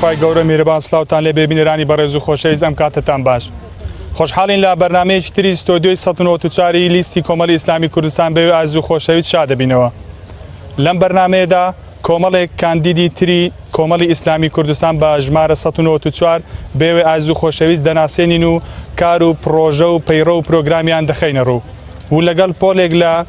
خوای گەورە میهرەبان سڵاوتان لێ بێ بینەرانی بەڕێز و خۆشەویست ئەم کاتتان باش. خۆشحاڵین لە بەرنامەیەکی تری ستۆدیۆی 194 لیستی کۆمەڵی ئیسلامی کوردستان بەوێ ئاز و خۆشەویست شا دەبینەوە. لەم بەرنامەیەدا کۆمەڵێک کاندیدی تری کۆمەڵی ئیسلامی کوردستان بە ژمارە 194 بەوێ ئاز و خۆشەویست دەناسێنین و کار و پرۆژە و پەیڕە و پرۆگرامیان دەخەینە ڕوو و لەگەڵ پۆلێک لە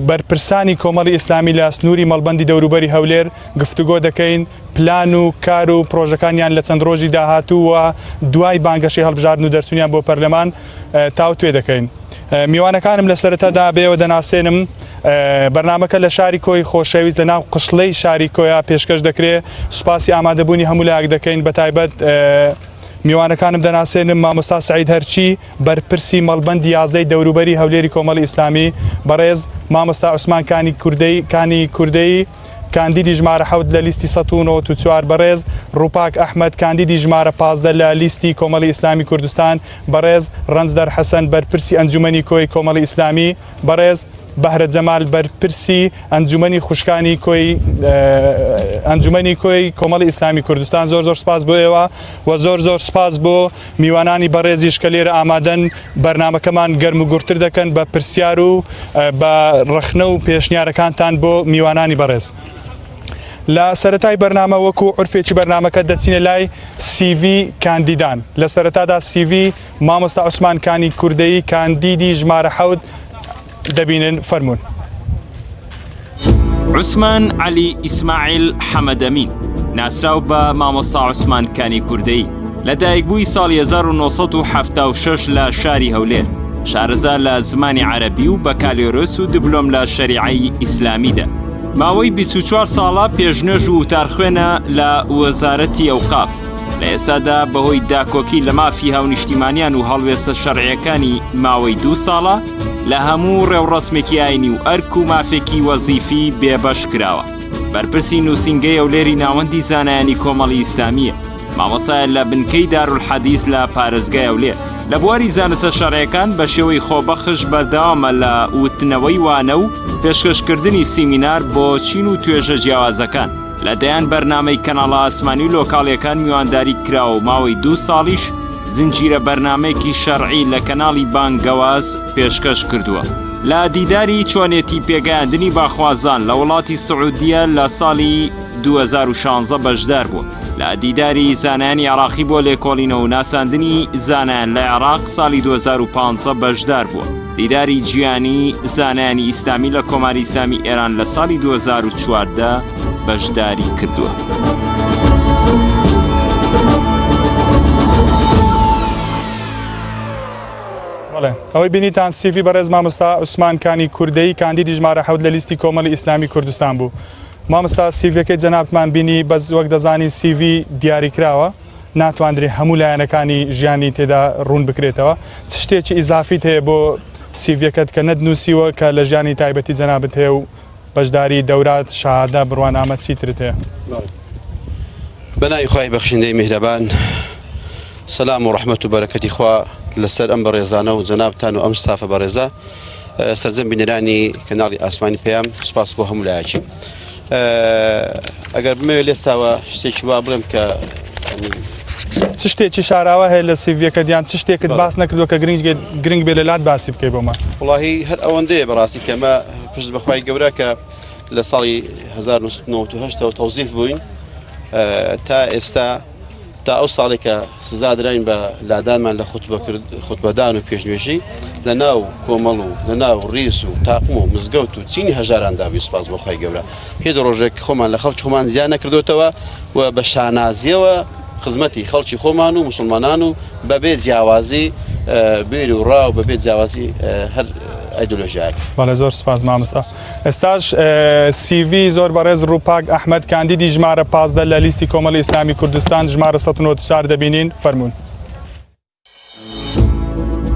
بەرپرسانی کۆمەڵی ئیسلامی لە سنووری مەڵبەندی دەوروبەری هەولێر گفتوگۆ دەکەین پلان و کار و پرۆژەکانیان لە چەند ڕۆژی داهاتووە دوای بانگەشەی هەڵبژاردن و دەرچوونیان بۆ پەرلەمان تاوتوێ دەکەین. میوانەکانم لە سەرەتادا بێەوە دەناسێنم بەرنامەکە لە شاری کۆی خۆشەویست لە ناو قشڵەی شاری کۆیا پێشکەش دەکرێت. سوپاسی ئامادەبوونی هەموو لایەک دەکەین بە تایبەت میوانەکانم دەناسێنم مامۆستا سعید هەرچی بەرپرسی مەڵبەندی 11 دەوروبەری هەولێری کۆمەڵی ئیسلامی، بەڕێز مامۆستا عوسمان کانی کوردەی کاندیدی ژمارە 7 لە لیستی 194 بەڕێز ڕووپاک ئەحمەد کاندیدی ژمارە 15 لە لیستی کۆمەڵی ئیسلامی کوردستان، بەڕێز ڕەنجدەر حەسەن بەرپرسی ئەنجومەنی کۆی کۆمەڵی ئیسلامی، بەڕێز بەهرە جەمال بەرپرسی ئەنجومەنی خوشکانی ئەنجومەنی کۆی کۆمەڵی ئیسلامی کوردستان. زۆر سپاس بۆ ئێوە و زۆر سپاس بۆ میوانانی بەڕێزیش کە لێرە ئامادەن بەرنامەکەمان گەرم و گورتر دەکەن بە پرسیار و بە ڕەخنە و پێشنیارەکانتان بۆ میوانانی بەڕێز. لە سەرەتای بەرنامە وەکو عورفێکی بەرنامەکە دەچینە لای CV کاندیدان. لە سەرەتادا CV مامۆستا عوسمان کانی کوردەی کاندیدی ژمارە 7 دەبینن فەرموون. عوسمان علی ئیسماعیل حەمەدەمین ناسراو بە مامۆستا عوسمان کانی کوردەی لە دایکبووی ساڵی 1976 لە شاری هەولێر، شارەزا لە زمانی عەرەبی و بەکالۆرۆس و دیپلۆم لە شەریعەی ئیسلامیدا. ماوەی 24 ساڵە پێشنێژ و وتارخوێنە لە وەزارەتی ئەوقاف. لە ئێستادا بەهۆی داکۆکی لە مافی هاونیشتیمانیان و هەڵوێستە شەرعیەکانی ماوەی 2 ساڵە لە هەموو ڕێوڕەسمێکی ئاینی و ئەرک و مافێکی وەزیفی بێبەش کراوە. بەرپرسی نووسینگەی ئەولێری ناوەندی زانایانی کۆمەڵی ئیسلامیە. مامۆستایە لە بنکەی دارولحەدیث لە پارێزگای ئەولێر. لە بواری زانستە شەرعیەکان بە شێوەی خۆبەخش بەردەوامە لە وتنەوەی وانە و پێشکەشکردنی سیمینار بۆ چین و توێژە جیاوازەکان. لەدایان بەرنامەی کەناڵە ئاسمانی و لۆکاڵیەکان میوانداری کراوە و ماوەی 2 ساڵیش زنجیرە بەرنامەیەکی شەرعی لە کەناڵی بانگەواز پێشکەش کردووە. لە دیداری چۆنێتی پێگەیاندنی باخوازان لە وڵاتی سعودیە لە ساڵی 2016 بەشدار بووە. لە دیداری زانایانی عێراقی بۆ لێکۆڵینەوە و ناساندنی زانایان لە عێراق ساڵی 2015 بەشدار بووە. دیداری جیانی زانایانی ئیسلامی لە کۆماری ئیسلامی ئێران لە ساڵی 2014 بەشداری کردووە. ئەوەی بینیتان CV بەڕێز مامۆستا عوسمان کانی کوردەی کاندیدی ژمارە 7 لە لیستی کۆمەڵی ئیسلامی کوردستان بوو. مامۆستا CVەکەی جەنابمان بینی بەس وەک دەزانی CV دیاری کراوە، ناتوانرێ هەموو لایەنەکانی ژیانی تێدا ڕوون بکرێتەوە. چ شتێکی ئیزافیت هەیە بۆ CVەکەت کە نەدنووسیوە کە لە ژیانی تایبەتی جەنابەت هەیە و بەشداری دەورات شەهادە بڕوانامە چیترت هەیە؟ بەناوی خوای بەخشندەی میهرەبان، سەلام و ڕەحمەت و بەرەکەتی خوا لەسەر ئەم بەڕێزانە و جەنابتان و ئەم ستافە بەڕێزە سەرجەم بینەرانی کەناڵی ئاسمانی پێیان سوپاس بۆ هەموو لایەکی. ئەگەر بمەوێت لێستاوە شتێکی وا بڵێم کە چ شتێکی شاراوە هەیە لە CVەکە دیان چ شتێکت باس نەکردووە کە گرنگ بێ لەلات باسی بکەی بۆمان؟ وڵاهی هەر ئەوەندەیە بەڕاستی کەمە پشت بەخوای گەورە کە لە ساڵی 1998 تەوزیف بووین تا ئێستا تا ئەو ساڵێک کە سزا درراین بە لادانمان لە خوتبەدان و پێشنوێژی لە ناو کۆمەڵ و لە ناو ڕیس و تاقم و مزگەوت و چینی هەژاراندا سوپاس بۆ خی گەورە. هێز ڕۆژێک خۆمان لە خەڵکی خۆمان زیان نەکردوێتەوە و بە شانازیەوە خزمەتی خەڵکی خۆمان و مسلمانان و بەبێ جیاوازی بێری و ڕاو بەبێ جیاوازی هەر ئایدۆلۆژیاک. بەڵێ زۆر سپاس مامۆستا. ئێستاش CV زۆر بەڕێز ڕووپاک ئەحمەد کاندیدی ژمارە 15 لە لیستی کۆمەڵی ئیسلامی کوردستان ژمارە 194 دەبینین فەرموون.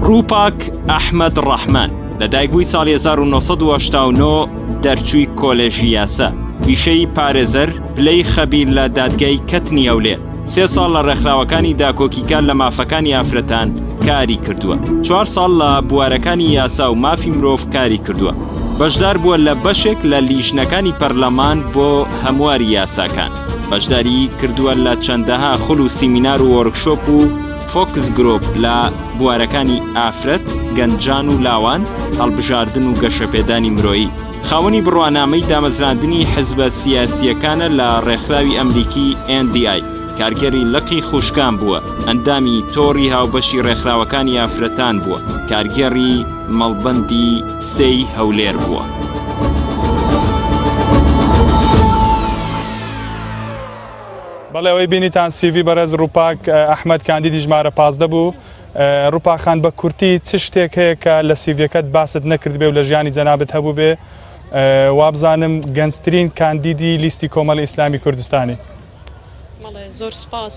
ڕووپاک ئەحمەد ڕەحمان لە دایکبووی ساڵی 1989 دەرچووی کۆلێژی یاسا، ویشەی پارێزەر پلەی خەبیر لە دادگای کەتنی هەولێر. 3 ساڵ لە ڕێکخراوەکانی داکۆکیکان لە مافەکانی ئافرەتان کاری کردووە. 4 ساڵ لە بوارەکانی یاسا و مافی مرۆڤ کاری کردووە. بەشدار بووە لە بەشێک لە لیژنەکانی پەرلەمان بۆ هەمواری یاساکان. بەشداری کردووە لە چەندەها خوڵ و سیمینار و وەرکشۆپ و فۆکس گرۆپ لە بوارەکانی ئافرەت، گەنجان و لاوان، هەڵبژاردن و گەشەپێدانی مرۆیی. خاوەنی بڕوانامەی دامەزراندنی حزبە سیاسیەکانە لە ڕێکخراوی ئەمریکی NDI. کارگەری لقی خوشکان بووە، ئەندامی تۆڕی هاوبەشی ڕێکخراوەکانی ئافرەتان بووە، کارگەری مەڵبەندی سێی هەولێر بووە. بەڵێ ئەوەی بینیتان سیڤی بەرەز ڕووپاک ئەحمەد کاندیدی ژمارە 15 بوو. ڕووپاخان بە کورتی چ شتێک هەیە کە لە سیڤەکەت باست نەکرد بێ و لە ژیانی جەنابەت هەبوو بێ، وابزانم گەنجترین کاندیدی لیستی کۆمەڵی ئیسلامی کوردستانی. زۆر سپاس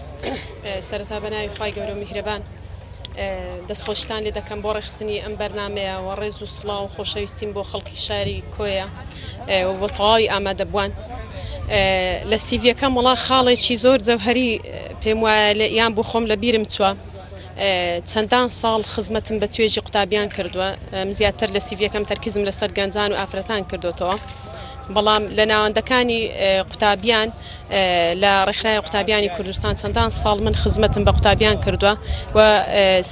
سەرەتا بەناوی خوای گەورە و میهرەبان دەستخۆشتان لێ دەکەم بۆ ڕێخستنی ئەم بەرنامەیە و ڕێز و سڵاو و خۆشەویستیم بۆ خەڵکی شاری کۆیە و بۆ تەواوی ئامادەبووان. لە سیڤەکەم وڵا خاڵێکی زۆر جەوهەری پێم وایە یان بۆ خۆم لە بیرم چووە. چەندان ساڵ خزمەتم بە توێژی قوتابیان کردووە، زیاتر لە سیڤەکەم تەرکیزم لەسەر گەنجان و ئافرەتان کردوتەوە. بەڵام لە ناوەندەکانی قوتابیان لە ڕێکخراوی قوتابیانی کوردستان چەندان ساڵ من خزمەتم بە قوتابیان کردووە و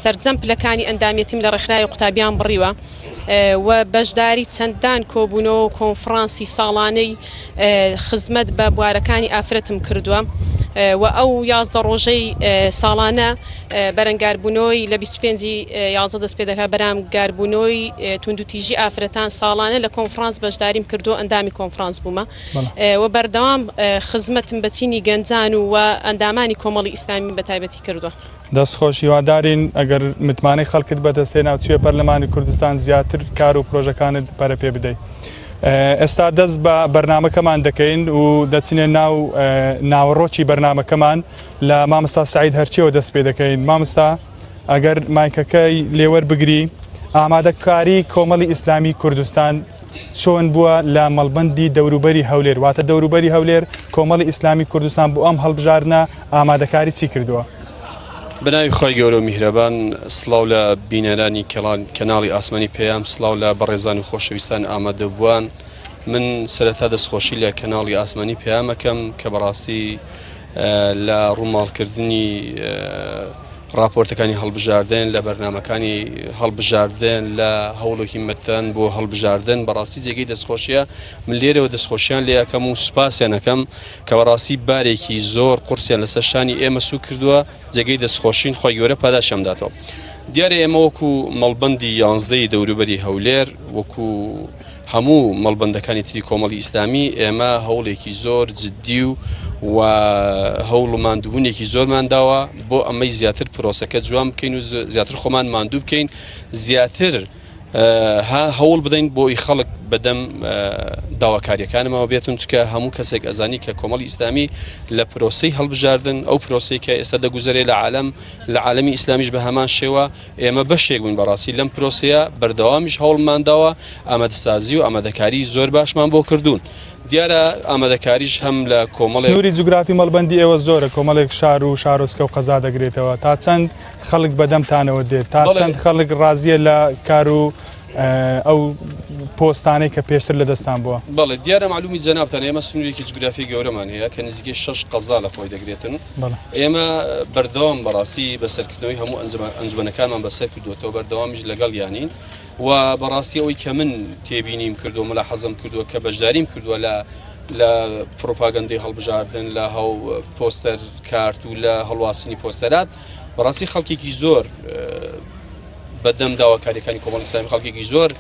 سەرجەم پلەکانی ئەندامەتیم لە ڕێکخراوی قوتابیان بڕیوە و بەشداری چەندان کۆبوونەوە و کۆنفرانسی ساڵانەی خزمەت بە بوارەکانی ئافرەتم کردووە و ئەو 11 ڕۆژەی ساڵانە بەرەنگاربوونەوەی لە 25 11 دەست پێ دەکات بەرامگاربوونەوەی توندوتیژی ئافرەتان ساڵانە لە کۆنفرانس بەشداریم کردو، ئەندامی کۆنفرانس بوومە و بەردەوام خزمەتم بەچینی گەنجان و ئەندامانی کۆمەڵی ئیسلامی بەتایبەتی کردووە. دەستخۆشی وادارین ئەگەر متمانەی خەڵکت بەدەستێنا و چوێ پەرلەمانی کوردستان زیاتر کار و پرۆژەکانت پەرە پێ بدەیت. ئێستا دەست بە بەرنامەکەمان دەکەین و دەچینێ ناو ناوەڕۆکی بەرنامەکەمان لە مامۆستا سعید هەرچیەوە دەست پێ دەکەین. مامۆستا ئەگەر مایکەکەی لێوەربگری، ئامادەکاری کۆمەڵی ئیسلامی کوردستان چۆن بووە لە مەڵبەندی دەوروبەری هەولێر، واتە دەوروبەری هەولێر کۆمەڵی ئیسلامی کوردستان بۆ ئەم هەڵبژاردنە ئامادەکاری چی کردووە؟ بەناوی خۆی گەورە و میهرەبان، سڵاو لە بینەرانی کەناڵی ئاسمانی پێیام، سڵاو لە بەڕێزان و خۆشەویستان ئامادەبووان. من سەرەتا دەستخۆشی لە کەناڵی ئاسمانی پێیامەکەم کە بەڕاستی لە ڕووماڵکردنی راپۆرتەکانی هەڵبژاردن لە بەرنامەکانی هەڵبژاردن لە هەوڵێکی مەتەن بۆ هەڵبژاردن بەڕاستی جێگەی دەستخۆشیە. من لێرەوە دەستخۆشیان لێ یەکەم و سوپاسیانەکەم کە بەڕاستی بارێکی زۆر قورسیان لەسەر شانی ئێمە سوو کردووە. جێگەی دەستخۆشین خۆی گەورە پاداشیان داتەوە. دیارە ئێمە وەکو مەڵبەندی 11 دەوروبەری هەولێر، وەکو هەموو مەڵبەندەکانی تری کۆمەڵی ئیسلامی، ئێمە هەوڵێکی زۆر جددی و هەوڵ و ماندووبوونێکی زۆرمان داوە بۆ ئەمەی زیاتر پرۆسەکە جوان بکەین و زیاتر خۆمان ماندوو بکەین، زیاتر هەوڵ بدەین بۆی خەڵک بەدەم داواکاریەکانمەوە بێتن، چکە هەموو کەسێک ئەزانی کە کۆمەڵی ئیسلامی لە پرۆسەی هەڵبژاردن، ئەو پرۆسەی کە ئێستا دەگوزارێ لە عالەمی ئیسلامیش بە هەمان شێوە، ئێمە بەشێک بووین بەڕاستی لەم پرۆسەیە، بەردەوامیش هەوڵمان داوە، ئامادەسازی و ئامادەکاری زۆر باشمان بۆ کردوون. دیارە ئامادەکاریش هەم لە کۆمەڵی سنووری جوگرافی مەڵبەندی ئێوە زۆرە، کۆمەڵێک شار و شارۆچکە و قەزا دەگرێتەوە. تا چەند خەڵک بەدەمتانەوە دێت، تا چەند خەڵک ڕازیە لە کار و ئەو پۆستانەی کە پێشتر لە دەستان بووە؟ بەڵێ دیارە معلومی جەنابتان، ئێمە سنوورێکی جوگرافی گەورەمان هەیە کە نزیکەی 6 قەزا لە خۆی دەگرێتن. ئێمە بەردەوام بەڕاستی بەسەرکردنەوەی هەموو ئەنجومەنەکانمان بەسەر کردووەتەوە، بەردەوامیش لەگەڵ یانین و بەڕاستی ئەوەی کە من تێبینیم کردو مەلا حەزم کردووە کە بەشداریم کردووە لە پرۆپاگەندەی هەڵبژاردن، لە هەو پۆستەر کارت و لە هەڵواسنی پۆستەرات، بەڕاستی خەڵکێکی زۆر بەدەم داواکاریەکانی کۆمەڵی ئیسلامی، خەڵکێکی زۆر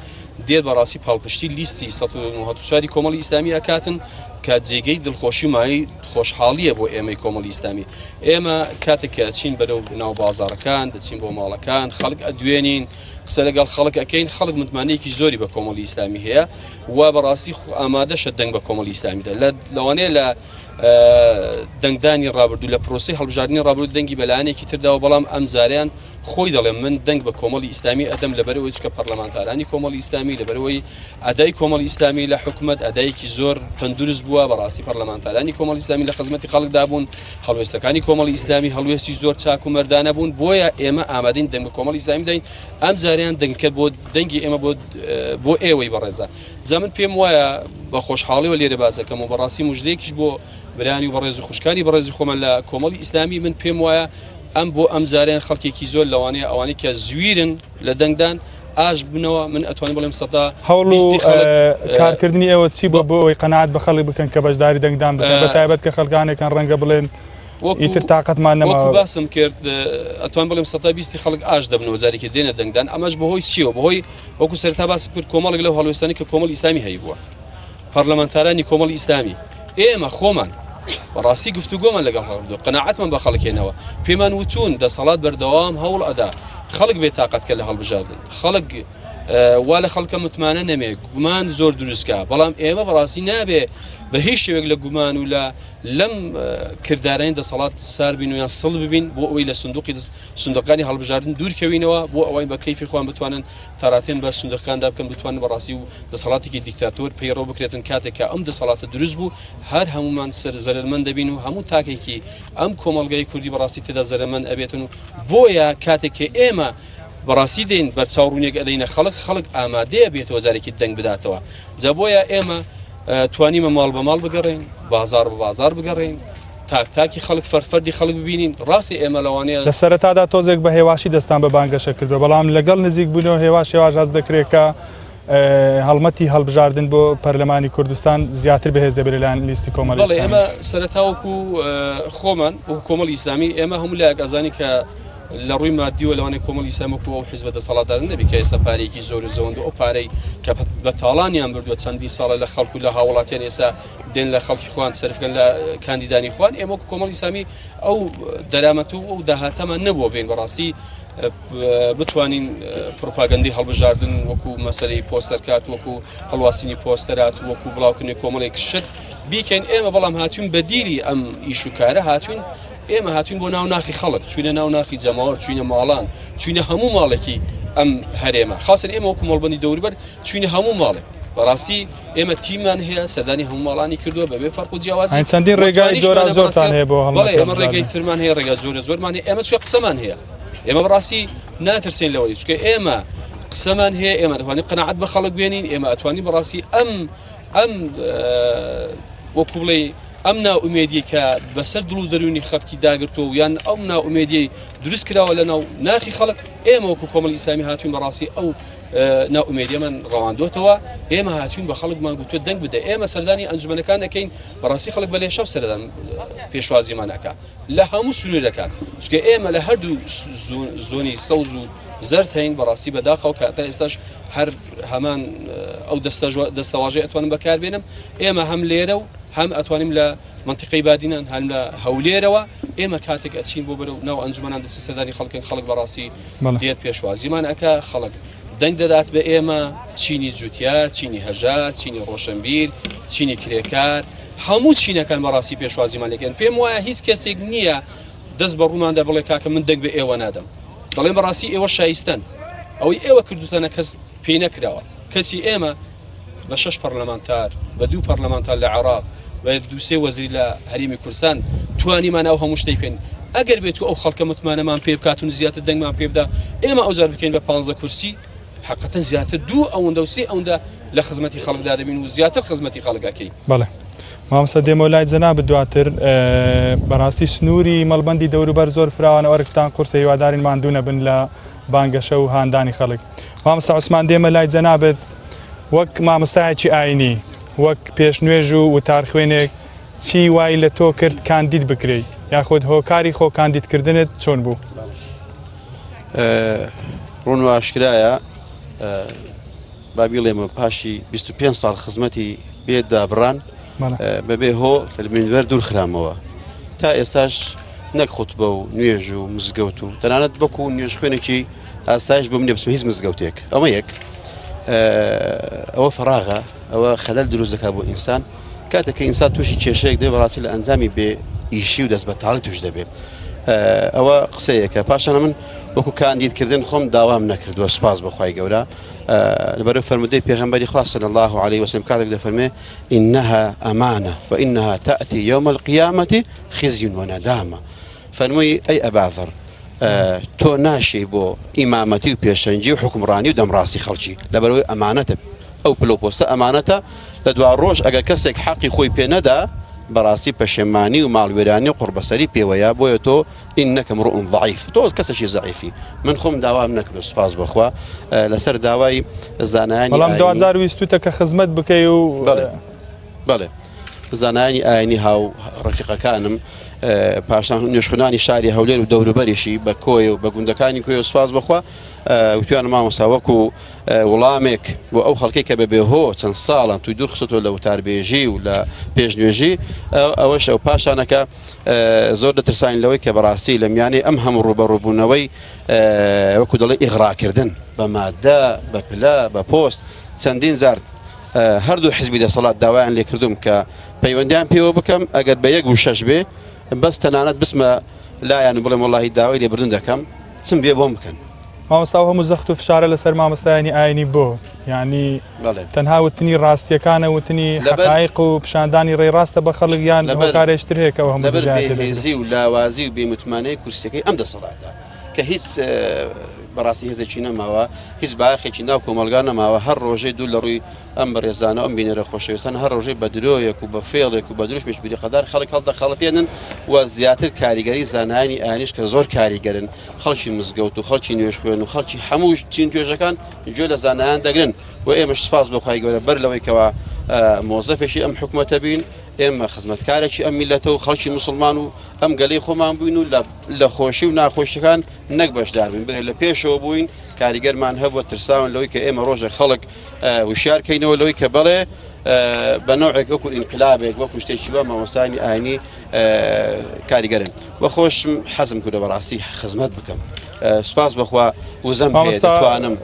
دێت بەڕاستی پاڵپشتی لیستی 1994 کۆمەڵی ئیسلامی ئەکاتن کە جێگەی دڵخۆشی مای خۆشحاڵیە بۆ ئێمەی کۆمەڵی ئیسلامی. ئێمە کاتێک کە چین بەرەو ناو بازارەکان دەچین بۆ ماڵەکان، خەڵک ئەدوێنین، قسە لەگەڵ خەڵک ئەەکەین، خەڵک متمانەیەکی زۆری بە کۆمەڵی ئیسلامی هەیە و بەڕاستی ئامادەشە دەنگ بە کۆمەڵی ئیسلامیدا. لەوانەیە لە دەنگدانی ڕابردوو لە پرۆسی هەڵبژاردننی ڕابردوو دەنگی بەلایەنێکی ترداوە، بەڵام ئەم زاریان خۆی دەڵێم من دەنگ بە کۆمەڵی ئیسلامی ئەدەم لەبەرەوەی چکە پەرلەمانتارانی کۆمەڵی ئیسلامی لەبەرەوەی ئەدای کۆمەڵی ئیسلامی لە حکوومەت ئەدایەکی زۆر تەندروست بووە. بەڕاستی پەرلەمانتارانی کۆمەڵی ئیسلامی لە خزمەتی خەڵکدا بوون، هەڵوێستەکانی کۆمەڵی ئیسلامی هەڵوێستی زۆر چاک و مەردانە بوون، بۆیە ئێمە ئامادەین دەنگ بە کۆمەڵی ئیسلامی دەین. ئەم زاریان دەنگکە بۆ دەنگی ئێمە بۆ ئێوەی بەڕێزە. جا من پێم وایە بە خۆشحاڵیەوە لێرە بازەکەم و بەڕاستی مژدەیەکیش بۆ برانی و بەڕێز و خوشکانی بەڕێزی خۆمان لە کۆمەڵی ئیسلامی من پێم وایە ئەم بۆ ئەم زارێن خەڵکێکی زۆر لەوانەیە ئەوانەی کە زویرن لە دەنگدان ئاش بنەوە من ئەتوانین بڵێم سەدا هەوڵ و کارکردنی ئێوە چی بۆ ئەوەی قەناعەت بە خەڵک بکەن کە بەشداری دەنگدان بکەن بەتایبەت کە خەڵکانێکان ڕەنگە بڵێن ئیتر تااقەتمان نەما وەکو باسم کرد ئەتوان بڵێم 120 خەڵک ئاش دەبنەوە جارێکی دێنە دەنگدان ئەمەش بەهۆی چیەوە بەهۆی وەکو سەرتا باس کرد کۆمەڵێک لەو هەڵوێستانی کە کۆمەڵی ئیسلامی هەیە بووە پەرلەمانتارانی کۆمەڵی ئیسلامی ئێمە خۆمان بەڕاستی گفتوگۆمان لەگەڵ هەڵدو قەناعەتمان بە خەڵکێنەوە پێمان وتون دەسەڵات بەردەوام هەوڵ ئەدا خەڵک بێ تااقەتکە لە هەڵبژاردن خەڵک وا لە خەڵکە متمانە نەمێ گومان زۆر دروستکە بەڵام ئێمە بەڕاستی نابێ بە هیچ شێوێک لە گومان و لەم کردارین دەسەڵات سار بین و یان سڵ ببین بۆ ئەوەی لە سندوقانی هەڵبژاردن دوورکەوینەوە بۆ ئەوەی بە کەیفی خۆیان بتوانن تاراتێن بە سندوقەکاندا بکەن بتوانن بەڕاستی و دەسەڵاتێکی دیکتاتۆر پەیڕۆ بکرێتن کاتێککە ئەم دەسەڵاتە دروست بوو هەر هەمومان زەرمەند دەبین و هەموو تاکێکی ئەم کۆمەڵگەی کوردی بەڕاستی تێدا زەرمەند ئەبێتن و بۆیە کاتێککە ئێمە بەڕاستی دێن بەر چاوڕوونێک ئەدەینە خەڵک ئامادەیە بێتەوە جارێکی دەنگ بداتەوە جا بۆیە ئێمە توانیمە ماڵ بە ماڵ بگەڕین بازار بە بازار بگەڕین تاکی خەڵک فەرفەردی خەڵک ببینین ڕاستی ئێمە لەوانەیە لە سەرەتادا تۆزێک بە هێواشی دەستان بە بانگەشە کردو بەڵام لەگەڵ نزیک بوونەوە هێواش هێواژ دەکرێت کە هەڵمەتی هەڵبژاردن بۆ پەرلەمانی کوردستان زیاتر بەهێز دەبێت لەلایەن لیستی کۆمەڵی ئێسلامی ئێمە سەرەتاوەکو خۆمان و کۆمەڵی ئیسلامی ئێمە هەموو لایەک ئەزانی کە لە ڕووی مادیوە لەوانەیە کۆمەڵی ئیسلامەکو ئەو حیزب دەسەڵاتدارن نەبی کە ئێستا پارێکی زۆر زەوەند ئەو پارەی کە بە تاڵانیان بردووە چەندی ساڵە لە خەڵکو لە هاوڵاتیان ئێستا دێن لە خەڵکی خوان سەرفکەن لە کاندیدانی خوان ئێمە وەکو کۆمەڵی ئیسلامی ئەو دەرامەت و ئەو داهاتەمان نەبووە بین بەڕاستی بتوانین پروپاگەندی هەڵبژاردن وەکو مەسەلەی پۆستەرکات وەکو هەڵواسینی پۆستەرات وەکو بڵاوکردنی کۆمەڵێک شت بیکەین ئێمە بەڵام هاتوون بەدیری ئەم ئیش و کارە هاتوون ئێمە هاتوین بۆ ناو ناخی خەڵک چوینە ناو ناخی جەماوەر چوینە ماڵان چوینە هەموو ماڵێکی ئەم هەرێمە خاصن ئێمە وەکو مەڵبەندی دەوروبەر چوینە هەموو ماڵێک بەڕاستی ئێمە تیممان هەیە سەردانی هەموو ماڵانی کردووە بەبێ فەرق و جیاوازی چەندین ڕێگای زۆرتان هەیە بۆ بەڵێ ئێمە ڕێگای ترمان هەیە ڕێگا زۆرمان هەیە ئێمە چوە قسەمان هەیە ئێمە بەڕاستی ناترسین لەوەی چکە ئێمە قسەمان هەیە ئێمە دەتوانین قەناعەت بە خەڵک بێنین ئێمە ئەتوانین بەڕاستی ئەم وەکو بڵێ ئەم ناوئومێدی کە بەسەر دڵ و دەرونی خەڵکی داگرتووە یان ئەو ناوئومێدی دروست کراوە لە ناو ناخی خەڵک ئێمە وەکو کۆمەڵی ئیسلامی هاتوین بەڕاستی ئەو ناوئومێدیەمان ڕەواندۆتەوە ئێمە هاتوین بە خەڵکمان گوتووە دەنگ بدە ئێمە سەردانی ئەنجومەنەکان دەکەین بەڕاستی خەڵک بە لێشەو سەردان پێشوازیمان ئەکا لە هەموو سنوورەکان چکە ئێمە لە هەردوو زۆنی سەوز و زەرد هەین بەڕاستی بەداخەوە کە تا ئێستاش هەر هەمان ئەو دەستەواژەی ئەتوانم بەکاربێنم ئێمە هەم لێرە و هەم ئەتوانیم لە منطقەی بادینان هەم لە هەولێرەوە ئێمە کاتێک ئەچین بۆ بەرەو ناو ئەنجومەنان دەستی سەردانی خەڵک بەڕاستی دێت پێشوازیمان ئەکا خەڵک دەنگ دەدات بە ئێمە چینی جوتیار چینی هەژار چینی ڕۆشنبیر چینی کرێکار هەموو چینەکان بەڕاستی پێشوازیمان لەکەن پێم وایە هیچ کەسێک نییە دەست بە ڕووماندا بڵێ کاکە من دەنگ بە ئێوە نادەم دەڵێن بەڕاستی ئێوە شایستن ئەوەی ئێوە کردوتەنە کەس پێی نەکراوە کەچی ئێمە بە 6 پەرلەمانتار بە 2 پەرلەمانتار لە عێراق بە 2 وەزیری لە هەرێمی کوردستان توانیمان ئەو هەموو شتەی پێین ئەگەر بێت و ئەو خەڵکە متمانەمان پێ بکاتون زیاتر دەنگمان پێ بدا ئێمە ئەوجار بکەین بە 15 کورسی حقیقەتەن زیاتر 2 ئەوەندە و 3 ئەوەندە لە خزمەتی خەڵکدا دەبین و زیاتر خزمەتی خەڵکەکەی بەڵێ مامۆستا دێمە لای جەناب دواتر بەڕاستی سنووری مەڵبەندی دەوروبەر زۆر فراوانە وەرگتان قورسە هیوادارین ماندوونە بن لە بانگەشە و هاندانی خەڵک مامۆستا عوسمان دێمە لای جەنابێت وەک مامۆستایەکی ئاینی وەک پێشنوێژ و وتارخوێنێک چی وای لە تۆ کرد کاندید بکرێت یاخود هۆکاری خۆ کاندیدکردنت چۆن بوو؟ ڕوون و ئاشکرایە با بیڵێمە پاشی 25 ساڵ خزمەتی بێدا بڕان بەبێ هۆ لە منبەر دوور خرامەوە تا ئێستاش نەک خوتبە و نوێژ و مزگەوت و تەنانەت بەکو نوێژ خوێنێکی ئاسایش بۆ منێ بچمە هیچ مزگەوتێک ئەمە یەک ئەوە فراغە ئەوە خەلەل دروست دەکات بۆ ئینسان کاتێک کە ئینسان تووشی کێشەیەک دێ بەڕاستی لە ئەنجامی بێ ئیشی و دەست بە تاڵی توش دەبێت ئەوە قسەیەکە پاشانە من وەکو کاندیدکردن خۆم داوام نەکردووە سپاس بەخوای گەورە لەبەرەو فەرمودەی پێغەمبەری خوا صلی الله عليه وسلم کاتێک دەفەرمێ إنها أمانة وإنها تأتي يوم القيامة خزي وندامة فەرمووی ئەی ئەباذر تۆ ناشی بۆ ئیمامەتی و پێشەنجی و حکمڕانی و دەمڕاستی خەڵکی لەبەرەوەی ئەمانەتە ئەو پلۆپۆستە ئەمانەتە لە دوا ڕۆژ ئەگە کەسێک حەقی خۆی پێ نەدا بەڕاستی پەشێمانی و ماڵوێرانی و قوربەسەری پێوەیە بۆیە تۆ ئینەکە امڕؤ ضعیف تۆ کەسێکی زەعیفی من خۆم داوام نەکرد سوپاس بخوا لەسەر داوای زانایانی بەڵام 2020 کە خزمەت بکەی و بەڵێ زانایانی ئاینی هاو ڕەفیقەکانم پاشان نوێژخوانانی شاری هەولێر و دەوروبەریشی بە کۆی و بە گوندەکانی کۆی و سوپاس بخوا وتوانە مامۆستا وەکو وەڵامێک بۆ ئەو خەڵکی کە بەبێ هۆ چەند ساڵان توی دوور خستۆ لە وتاربێژی و لە پێشنوێژی ئەوەش ئەو پاشانەکە زۆر دەترسانی لەوەی کە بەڕاستی لە میانەی ئەم هەموو ڕوبەڕووبوونەوەی وەکو دەڵێ ئیغراکردن بە مادە بە پلە بە پۆست چەندین زار هەردوو حیزبی دەسەڵات داوایان لێ کردوم کە پەیوەندیان پێوە بکەم ئەگەر بە 1 و 6 بێ بەس تەنانەت بسمە لایەن بڵێم وەڵاهی داوای لێبردن دەکەم چم بێ بۆم بکەن مامۆستا هەموو زەخت و فشارە لەسەر مامۆستایانی ئاینی بۆ یعنی تەنها وتنی ڕاستیەکانە وتنی حقایق و پیشاندانی ڕێڕاستە بە خەڵک یان هۆکارێشتر هەیە کە ئەو هەموو هێزی و لاوازی و بێمتمانەی کورسەکەی ئەم دەسەڵاتە کە هیچ بەڕاستی هێزێکی نەماوە هیچ باخێکی ناو کۆمەلگا نەماوە هەر ڕۆژەی دوو لە ڕووی ئەم بەڕێزانە ئەم بینەرە خۆشەویستان هەر ڕۆژەی بە درۆیەک و بە فێڵێک و بە دروش پێشبیری قەدار خەڵک هەڵدەخەڵەتێنن و زیاتر کاریگەری زانایانی ئاینیش کە زۆر کاریگەرن خەڵکی مزگەوت و خەڵکی نوێژ خوێن و خەڵکی هەموو چین توێژەکان گوێ لە زانایان دەگرن و ئێمەش سپاس بەخوای گەورە بەر لەوەی کەوە مۆزەفێکی ئەم حکومەتە بین ئێمە خزمەتکارێکی ئەم میلەتە و خەڵکی مسلمان و ئەم گەلەی خۆمان بووین و لە خۆشی و ناخۆشیەکان نەک بەشدار بووین بێ لە پێشەوە بووین کاریگەرمان هەبووە ترساون لەوەی کە ئێمە ڕۆژە خەڵک وشارکەینەوە لەوەی کە بەڵێ بە نوعێک وەکو ئینقلابێک وەکو شتێکی بە مامۆستانی ئاینی کاریگەرن بە خۆشم حەزم کردە بەڕاستی خزمەت بکەم سپاس بخوا وزەم دەتوانم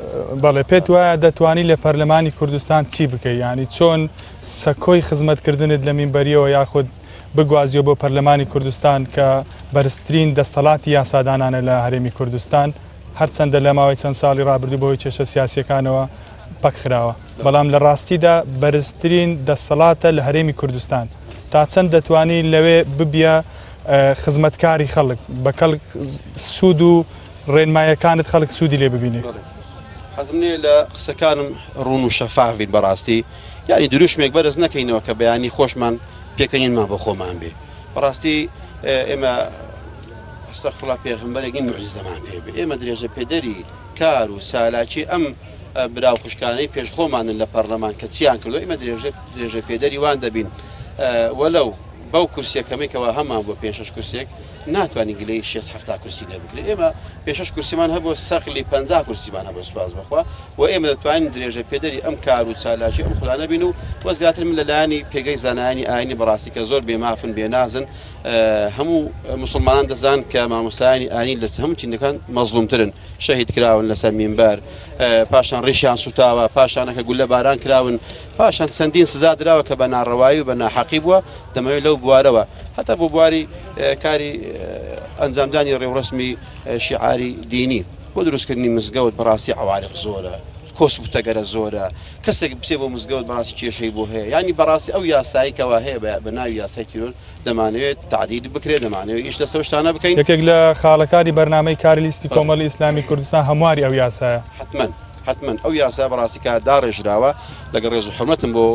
بەڵێ پێت وایە دەتوانی لە پەرلەمانی کوردستان چی بکەی ینی چۆن سەکۆی خزمەتکردنت لە مینبەریەوە یاخود بگوازیەوە بۆ پەرلەمانی کوردستان کە بەرزترین دەسەڵاتی یاسادانانە لە هەرێمی کوردستان هەرچەندە لە ماوەی چەند ساڵی ڕابردوو بەهۆی کێشە سیاسیەکانەوە پەکخراوە بەڵام لە ڕاستیدا بەرزترین دەسەڵاتە لە هەرێمی کوردستان تا چەند دەتوانی لەوێ ببیە خزمەتکاری خەڵک بە کەڵک سوود و ڕێنمایەکانت خەڵک سوودی لێ ببینێ حەزم لێ لە قسەکانم ڕوون و شەفاوین بەڕاستی یعنی دروشمێک بەرز نەکەینەوە کە بەیانی خۆشمان پێکەنینمان بۆ خۆمان بێ بەڕاستی ئێمە ئەستەغفیرڵڵا پێغەمبەرێکی موعجزەمان پێ بێ ئێمە درێژە پێدەری کار و چالاکی ئەم براو خوشکانەی پێش خۆمانن لە پەرلەمان کە چیان کردو ئێمە درێژە پێدەری وان دەبین وەلەو بەو کورسیەکەمێکەوە هەمان بۆ 5 کورسێک ناتوانین گلەی 6-7 کورسی لێ بکرێت ئێمە 5 کورسیمان هەبوو سەقلی 50 کورسیمان هەبوو سوپاس بخوا و ئێمە دەتوانین درێژە پێدەری ئەم کار و چالاکی ئەم خودانە بین و وە زیاتر من لەلایانی پێگەی زانایانی ئاینی بەڕاستی کە زۆر بێمافن بێنازن هەموو مسلمانان دەزان کە مامۆستایانی ئاینی لە هەموو چینەکان مەزلومترن شەهید کراون لەسەر مینبەر پاشان ڕیشیان سوتاوە پاشانەکە گولە باران کراون پاشان چەندین سزا دراوە کە بە ناڕەوایی و بە ناحەقی بووە دەمەوێت لەو بوارەوە هەتا بۆ بواری کاری ئەنجامدانی ڕێوڕسمی شیعاری دینی بۆ دروستکردنی مزگەوت بەڕاستی عوارق زۆرە کۆسبوتەگەرە زۆرە کەسێک بچێ بۆ مزگەوت بەڕاستی کێشەی بۆ هەیە ینی بەڕاستی ئەو یاسایی کەوا هەیە بە ناوی یاسای تیرۆر دەمانەوێت تعدیل بکرێت دەمانەوێت ئیش لەسەر شتانە بکەین یەکێک لە خاڵەکانی بەرنامەی کاری لیستی کۆمەڵی ئیسلامی کوردستان هەمواری ئەو یاسایە حتمما ئەو یاسا بەڕاستی کە داڕێژراوە لەگەڵ ڕێز و حرمەتم بۆ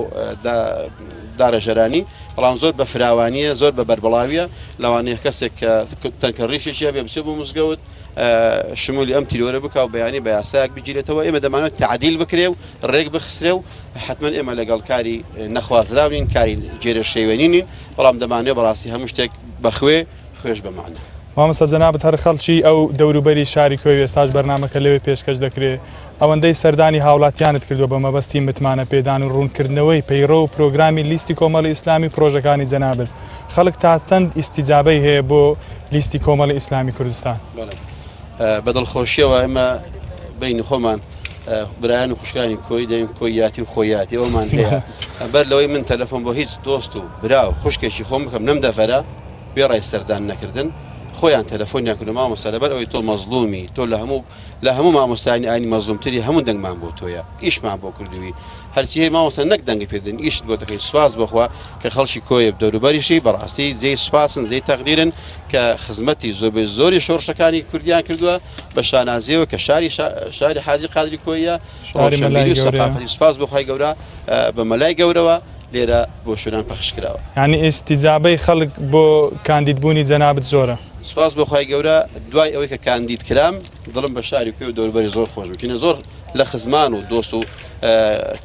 دارەژەرانی بەڵام زۆر بە فراوانیە زۆر بە بەربڵاویە لەوانەیە کەسێک کە تەنکە ڕیشێکیە بێ بچێ بۆ مزگەوت شمولی ئەم تیرۆرە بکە و بەیانی بە یاسایەک بگیرێتەوە ئێمە دەمانێت تعدیل بکرێ و ڕێک بخسرێ و حتمما ئێمە لەگەڵ کاری نەخوازراونین کاری جێرە شێوێنینین بەڵام دەمانێت بەڕاستی هەموو شتێک بەخوێ خوێش بەمانە مامۆستا جەنابەت هەر خەڵکی ئەو دەوروبەری شاری کۆی ئێستاش بەرنامەکە لەوێ پێشکەش دەکرێت ئەوەندەی سەردانی هاوڵاتیانت کردووە بە مەبەستی متمانە پێدان و ڕوونکردنەوەی پەیڕۆ و پرۆگرامی لیستی کۆمەڵی ئیسلامی پرۆژەکانی جەنابەت خەڵک تا چەند ئیستیجابەی هەیە بۆ لیستی کۆمەڵی ئیسلامی کوردستان بەدڵخۆشیەوە ئێمە بینی خۆمان برایان و خوشکانی کۆی دەین کۆیاتی و خۆیاتی ئەومان هەیە بەر لەوەی من تەلەفۆن بۆ هیچ دۆست و برا و خوشکێکی خۆم بکەم نەم دەفەرە بێڕای سەردان نەکردن خۆیان تەلەفۆنیان کردو مامۆستا لەبەر ئەوەی تۆ مەزلومی تۆ لە هەموو مامۆستایانی ئاینی مەزلومتری هەموو دەنگمان بۆ تۆیە ئیشمان بۆ کردووی هەرچی هەیە مامۆستا نەک دەنگی پێدن ئیشت بۆ دەکەین سوپاس بخوا کە خەڵکی کۆیە دەوروبەریشی بەڕاستی جێی سوپاسن جێی تەقدیرن کە خزمەتی زۆری شۆڕشەکانی کوردیان کردووە بە شانازیەوە کە شاری حاجی قادری کۆیە ڕۆشنبیری و سەقافەتی سوپاس بخوای گەورە بە مەلای گەورەوە لێرە بۆ شوێنان پەخش کراوە. یعنی ئێستیجابەی خەڵک بۆ کاندیدبوونی جەنابەت زۆرە. سپاس بۆخوای گەورە دوای ئەوەی کە کاندید کرام دڵم بە شاری کوێ و دەوروبەری زۆر خۆش بوو چونکە زۆر لە خزمان و دۆست و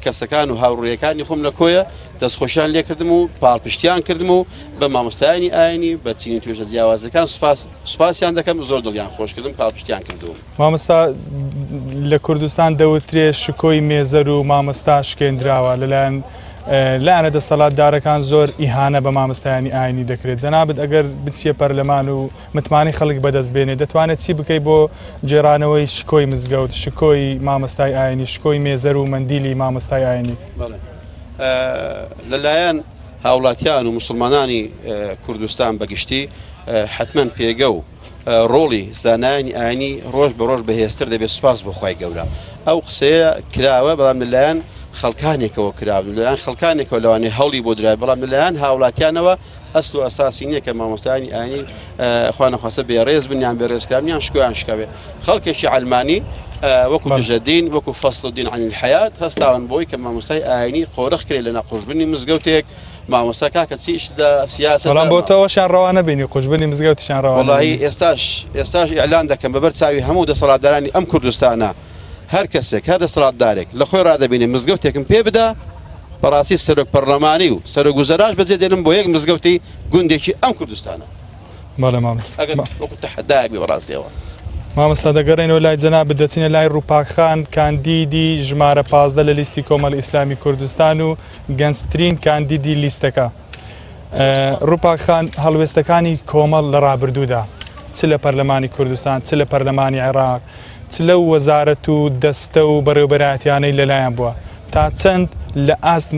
کەسەکان و هاوڕێیەکانی خۆم لە کۆیە دەستخۆشیان لێ کردم و پاڵپشتیان کردم و بە مامۆستایانی ئاینی بە چینی توێژە جیاوازەکان سوپاسیان دەکەم زۆر دڵیان خۆش کردم پاڵپشتیان کردوم. مامۆستا لە کوردستان دەوترێ شکۆی مێزەر و مامۆستا شکێنراوە لەلایەن لایەنە دەسەڵاتدارەکان زۆر ئیهانە بە مامۆستایانی ئاینی دەکرێت. جەنابەت ئەگەر بچیە پەرلەمان و متمانی خەڵک بەدەست بێنێ دەتوانێت چی بکەی بۆ جێرانەوەی شکۆی مزگەوت، شکۆی مامۆستای ئاینی، شکۆی مێزەر و مندیلی مامۆستای ئاینی؟ لەلایەن هاوڵاتیان و مسلمانانی کوردستان بەگشتی حتمما پێگە و ڕۆڵی زانایانی ئاینی ڕۆژ بە ڕۆژ بەهێزتر دەبێت. سوپاس بۆخوای گەورە ئەو قسەیە کراوە بەڵام لەلایەن خەڵکانێکەوە کراون لەلایەن خەڵکانێکەوە لەوانێ هەوڵی بۆ درای بەڵام لەلایەن هاوڵاتیانەوە ئەسل و ئەساسی نییە کە مامۆستایانی ئاینی خوا نەخواستە بێڕێز بنیان بێڕێزکراونیان شکۆیان شکاوێ. خەڵکێکی عەلمانی وەکو دژەدین وەکو فەسڵ الدین عەن الحەیات هەستاون بۆی کە مامۆستای ئاینی قۆرەخ کرێت لە ناقۆشببوونی مزگەوتێک مامۆستا کاکە چیشدا سیاست بەڵام بۆ تەوەشان ڕەوا نەبینی قوشببوونی مزگەوتیشان ڕەوا. وەڵاهی ئێستاش ئیعلان دەکەم بەبەر چاوی هەموو دەسەڵاتدارانی ئەم کوردستانە هەر کەسێک هەر دەسەڵاتدارێک لە خۆی ڕادەبینێ مزگەوتێکم پێ بدا بەڕاستی سەرۆک پەرلەمانی و سەرۆک گوزەراش بەجێ دێنم بۆ یەک مزگەوتی گوندێکی ئەم کوردستانە. بەڵێ مامۆستا ئەگەر وەکو تەحەدایەک بێ بەڕاستیەوە. مامۆستا دەگەڕێنەوە لای جەنابەت دەچینە لای ڕووپاکخان کاندیدی ژمارە 15 لە لیستی کۆمەڵی ئیسلامی کوردستان و گەنجترین کاندیدی لیستەکە. ڕووپاکخان هەڵوێستەکانی کۆمەڵ لە ڕابردوودا چ لە پەرلەمانی کوردستان چ لە پەرلەمانی عێراق چ لە وەزارەت و دەستە و بەڕێوەبەرایەتیانەی لەلایەن بووە تا چەند لە ئاست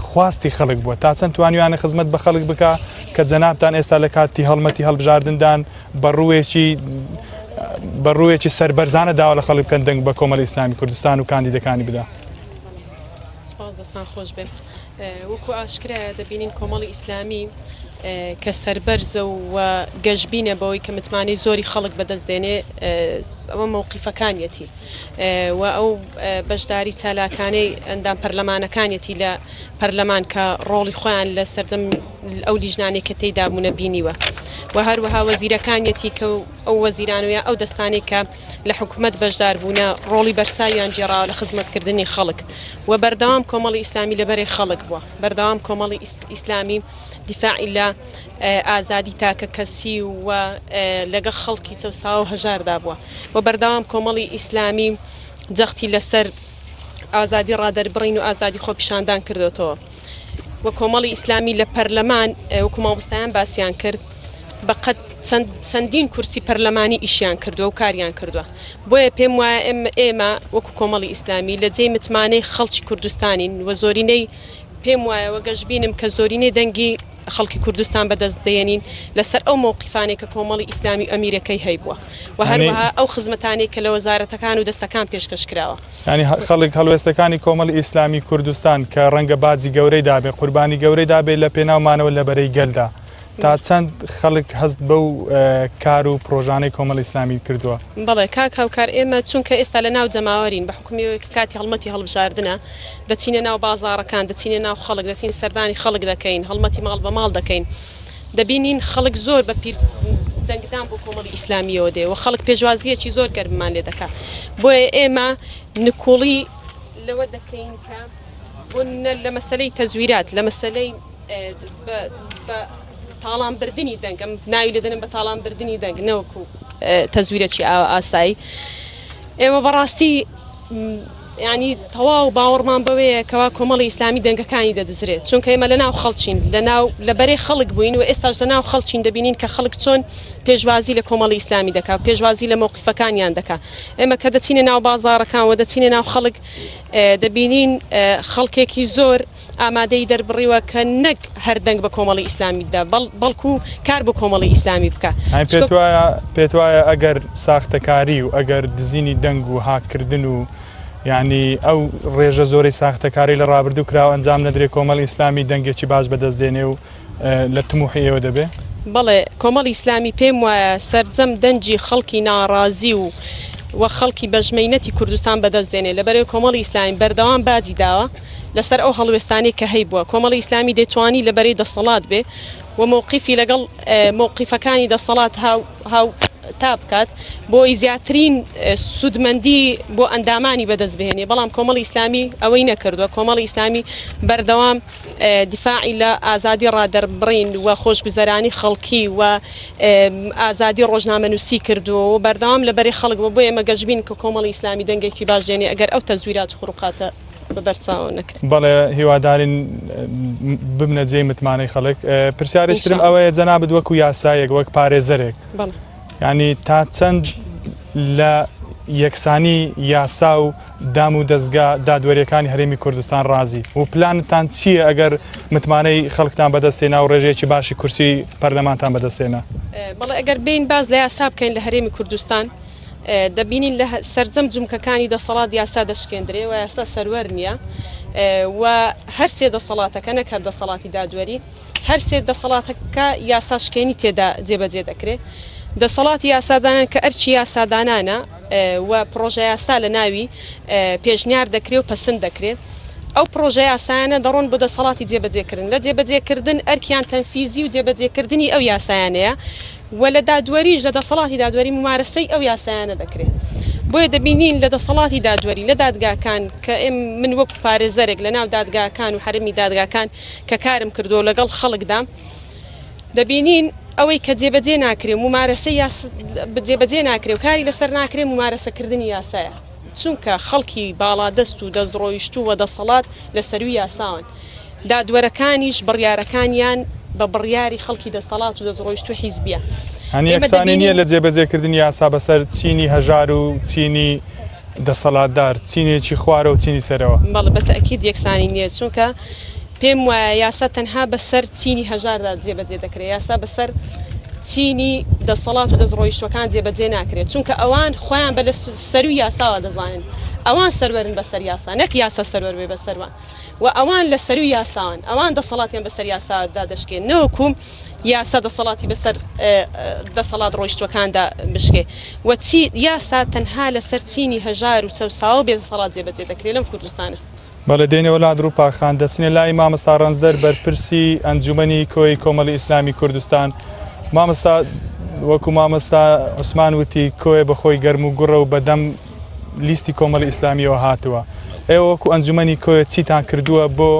خواستی خەڵک بووە تا چەند توانیوانە خزمەت بە خەڵک بکە کە جەنابتان ئێستا لە کاتی هەڵمەتی هەڵبژاردندان بەڕوویەکی سەربەرزانە داوا لە خەڵک بکەن دەنگ بە کۆمەڵی ئیسلامی کوردستان و کاندیدەکانی بدا. سپاس دەستان خۆش بێ. وەکو ئاشکرایە دەبینین کۆمەڵی ئیسلامی کە سەربەرزە و گەشتبینە بەوەی کە متمانی زۆری خەڵک بەدەستدێنێ ئەوە مووقیفەکانیەتی و ئەو بەشداری چالاکانەی ئەندام پەرلەمانەکانیەتی لە پەرلەمان کە ڕۆڵی خۆیان لە سەردەم ئەو لیژنانێک کە تێیدا بوونە بینیوە و هەروەها وەزیرەکانیەتی کە ئەو وەزیرانویە ئەو دەستانێک کە لە حکوومەت بەشدار بوونە ڕۆڵی بەرچاویان جێراوە لە خزمەتکردنی خەڵک و بەردەوام کۆمەڵی ئیسلامی لەبەرێ خەڵک بووە. بەردەوام کۆمەڵی ئیسلامی دیفاعی لە ئازادی تاکە کەسی و لەگە خەڵکی چەسا و هەژاردا بووە و بەردەوام کۆمەڵی ئیسلامی جەختی لەسەر ئازادی ڕادەربڕین و ئازادی خۆپیشاندان کردوتەوە و کۆمەڵی ئیسلامی لە پەرلەمان وەکو مامۆستایان باسییان کرد بەقەت چەندین کورسی پەرلەمانی ئیشیان کردووە و کاریان کردووە. بۆیە پێم وایە ئێمە وەکو کۆمەڵی ئیسلامی لە جێی متمانەی خەڵکی کوردستانین و زۆرینەی پێم وایەوە گەشتبینم کە زۆرینەی دەنگی خەڵکی کوردستان بەدەست دێنین لەسەر ئەو مووقیفانێک کە کۆمەڵی ئیسلامی ئەمیرەکەی هەیبووە و هەروەها ئەو خزمەتانێک کە لە وەزارەتەکان و دەستەکان پێشکەش کراوە. ینی خەڵک هەڵوێستەکانی کۆمەڵی ئیسلامی کوردستان کە ڕەنگە باجی گەورەی دابێ قوربانی گەورەی دابێ لە پێناومانەوە لە بەرەی گەلدا تا چەند خەڵک هەست بەو کار و پرۆژانەی کۆمەڵی ئیسلامی کردووە. بەڵێ کاک هاوکار ئێمە چونکە ئێستا لە ناو جەماوەرین بە حکومیەوەی کە کاتی هەڵمەتی هەڵبژاردنە دەچینە ناو بازاڕەکان دەچینە ناو خەڵک دەچین سەردانی خەڵک دەکەین هەڵمەتی ماڵ بە ماڵ دەکەین دەبینین خەڵک زۆر بە پیر دەنگدان بۆ کۆمەڵی ئیسلامیەوە دێ و خەڵک پێشوازیەکی زۆر گەرممان لێ دەکات بۆیە ئێمە نکۆڵی لەوە دەکەین کە بوون لە مەسلەی تەزویرات لە مەسلەی تاڵانبردنی دەنگ ئەم ناوی لێدەنم بە تاڵانبردنی دەنگ نەوەکو تەزویرەکی ئاسایی ئێمە بەڕاستی ینی تەواو باوەڕمان بەوەیە کەوا کۆمەڵی ئیسلامی دەنگەکانی دەدەزرێت چونکە ئێمە لە ناو خەڵچین لە بەرەی خەڵک بووین و ئێستاش لە ناو خەڵچین دەبینین کە خەڵک چۆن پێشوازی لە کۆمەڵی ئیسلامی دەکات پێشوازی لە مووقیفەکانیان دەکات ئێمە کە دەچینە ناو بازاڕەکان و دەچینە ناو خەڵک دەبینین خەڵکێکی زۆر ئامادەی دەربڕیوە کە نەک هەر دەنگ بە کۆمەڵی ئیسلامیدا بەڵکو کار بە کۆمەڵی ئیسلامی بکە پێت وایە ئەگەر ساختەکاری و ئەگەر دزینی دەنگ و هاکردن و یعنی ئەو ڕێژە زۆری ساختەکاری لە ڕابردوو کراوە ئەنجام نەدرێت کۆمەڵی ئیسلامی دەنگێکی باش بەدەستدێنێ و لە تموحی ئێوە دەبێ؟ بەڵێ کۆمەڵی ئیسلامی پێم وایە سەرجەم دەنجی خەڵکی ناڕازی و و خەڵکی بەژمەینەتی کوردستان بەدەست دێنێ لەبەرەوەی کۆمەڵی ئیسلامی بەردەوام باجی داوە لەسەر ئەو هەڵوێستانی کە هەی بووە کۆمەڵی ئیسلامی دەتوانی لەبەرەی دەسەڵات بێ و مووقیفی لەگەڵ مووقیفەکانی دەسەڵات هاو تا بکات بۆی زیاترین سوودمەندی بۆ ئەندامانی بەدەست بهێنێ بەڵام کۆمەڵی ئیسلامی ئەوەی نەکردووە کۆمەڵی ئیسلامی بەردەوام دیفاعی لە ئازادی ڕادەربڕین و خۆشگوزەرانی خەڵکی و ئازادی ڕۆژنامەنووسی کردووە و بەردەوام لەبەری خەڵک بۆ ئێمە گەشتبین کە کۆمەڵی ئیسلامی دەنگێکی باش دێنێ ئەگەر ئەو تەزویرات خوڕقاتە بەبەرچاو نەکرێت. بەڵێ هیوادارین ببنە جێی متمانەی خەڵک. پرسیارێکترم ئەوەیە جەنابەت وەکو یاسایەک وەک پارێزەرێک ینی تا چەند لە یەکسانی یاسا و دام و دەستگا دادوەریەکانی هەرێمی کوردستان ڕازی و پلانتان چییە ئەگەر متمانەی خەڵکتان بەدەستێنا و ڕێژەیەکی باشی کورسی پەرلەمانتان بەدەستێنا؟ بەڵێ ئەگەر بین باز لە یاسا بکەین لە هەرێمی کوردستان دەبینین لە سەرجەم جومکەکانی دەسەڵات یاسا دەشکێندرێ و یاسا سەروەر نییە و هەر سێ دەسەڵاتەکە نەکرد دەسەڵاتی دادوەری هەر سێ دەسەڵاتەکە یاساشکێنی تێدا جێبەجێ دەکرێت دەسەڵاتی یاسادانان کە ئەرچی یاسادانانە و پرۆژە یاسا لە ناوی پێشنیار دەکرێت و پەسەند دەکرێت ئەو پرۆژە یاسایانە دەڕۆن بۆ دەسەڵاتی جێبەجێکردن لە جێبەجێکردن ئەرکیان تەنفیزی و جێبەجێکردنی ئەو یاسایانەیە و لە دادوەریش لە دەسەڵاتی دادوەری ممارەسەی ئەو یاسایانە دەکرێت بۆیە دەبینین لە دەسەڵاتی دادوەری لە دادگاکان کە من وەکو پارێزەرێک لە ناو دادگاکان و حرمی دادگاکان کە کارم کردو لەگەڵ خەڵکدا دەبینین ئەوەی کە جێبەجێ ناکرێ ممارەسە جێبەجێ ناکرێ و کاری لەسەر ناکرێ ممارەسەکردنی یاسایە چونکە خەڵکی باڵادەست و دەستڕۆیشت و دەسەڵات لە سەروی یاساون دادوەرەکانیش بڕیارەکانیان بە بڕیاری خەڵکی دەسەڵات و دەستڕۆیشت و حیزبیە هەنی یەکسانی نییە لە جێبەجێکردنی یاسا بەسەر چینی هەژار و چینی دەسەڵاتدار چینێکی خوارە و چینی سەرەوە بەڵێ بەتەکید یەکسانی نییە چونکە پێم وایە یاسا تەنها بەسەر چینی هەژاردا جێبەجێ دەکرێت یاسا بەسەر چینی دەسەڵات و دەستڕۆیشتەکان جێبەجێ ناکرێت چونکە ئەوان خۆیان بە لە سەروی یاساوە دەزانن ئەوان سەروەرن بەسەر یاسا نەک یاسا سەروەر بێ بەسەروان و ئەوان لە سەروی یاساون ئەوان دەسەڵاتیان بەسەر یاسادا دەشکێن نەوەکوم یاسا دەسەڵاتی بەسەر دەسەڵات ڕۆیشتوەکاندا بشکێ و یاسا تەنها لەسەر چینی هەژار و چەوساوە بێ دەسەڵات جێبەجێ دەکرێت لەم کوردستانە. بەڵێ دێنەوە لا دروپاخان دەچنێ لای مامەستا ڕەنجدەر بەرپرسی ئەنجومەنی کۆی کۆمەڵی ئیسلامی کوردستان مامەستا وەکو مامەستا عوسمان وتی کۆیە بەخۆی گەرم و گوڕە و بەدەم لیستی کۆمەڵی ئیسلامیەوە هاتووە ئێوە وەکو ئەنجومەنی کۆیە چیتان کردووە بۆ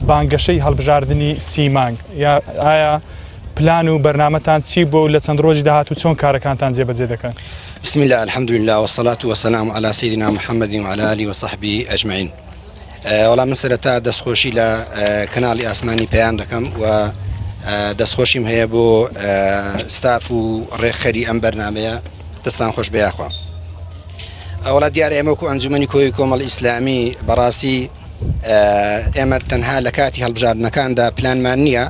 بانگەشەی هەڵبژاردننی سیمانگ یا ئایا پلان و بەرنامەتان چی بۆ لە چەند ڕۆژی داهات و چۆن کارەکانتان جێبەجێ دەکەن؟ بسم الله الحمد لله والصلاة والسلام على سيدنا محمد وعلى آله وصحبه أجمعين. وڵام من سەرەتا دەستخۆشی لە کەناڵی ئاسمانی پەیام دەکەم و دەستخۆشیم هەیە بۆ ستاف و ڕێکخەری ئەم بەرنامەیە دەستان خۆش بەیاخوا. وڵات دیارە ئێمە وەکو ئەنجومەنی کۆی کۆمەڵی ئیسلامی بەڕاستی ئێمە تەنها لە کاتی هەڵبژاردنەکاندا پلانمان نییە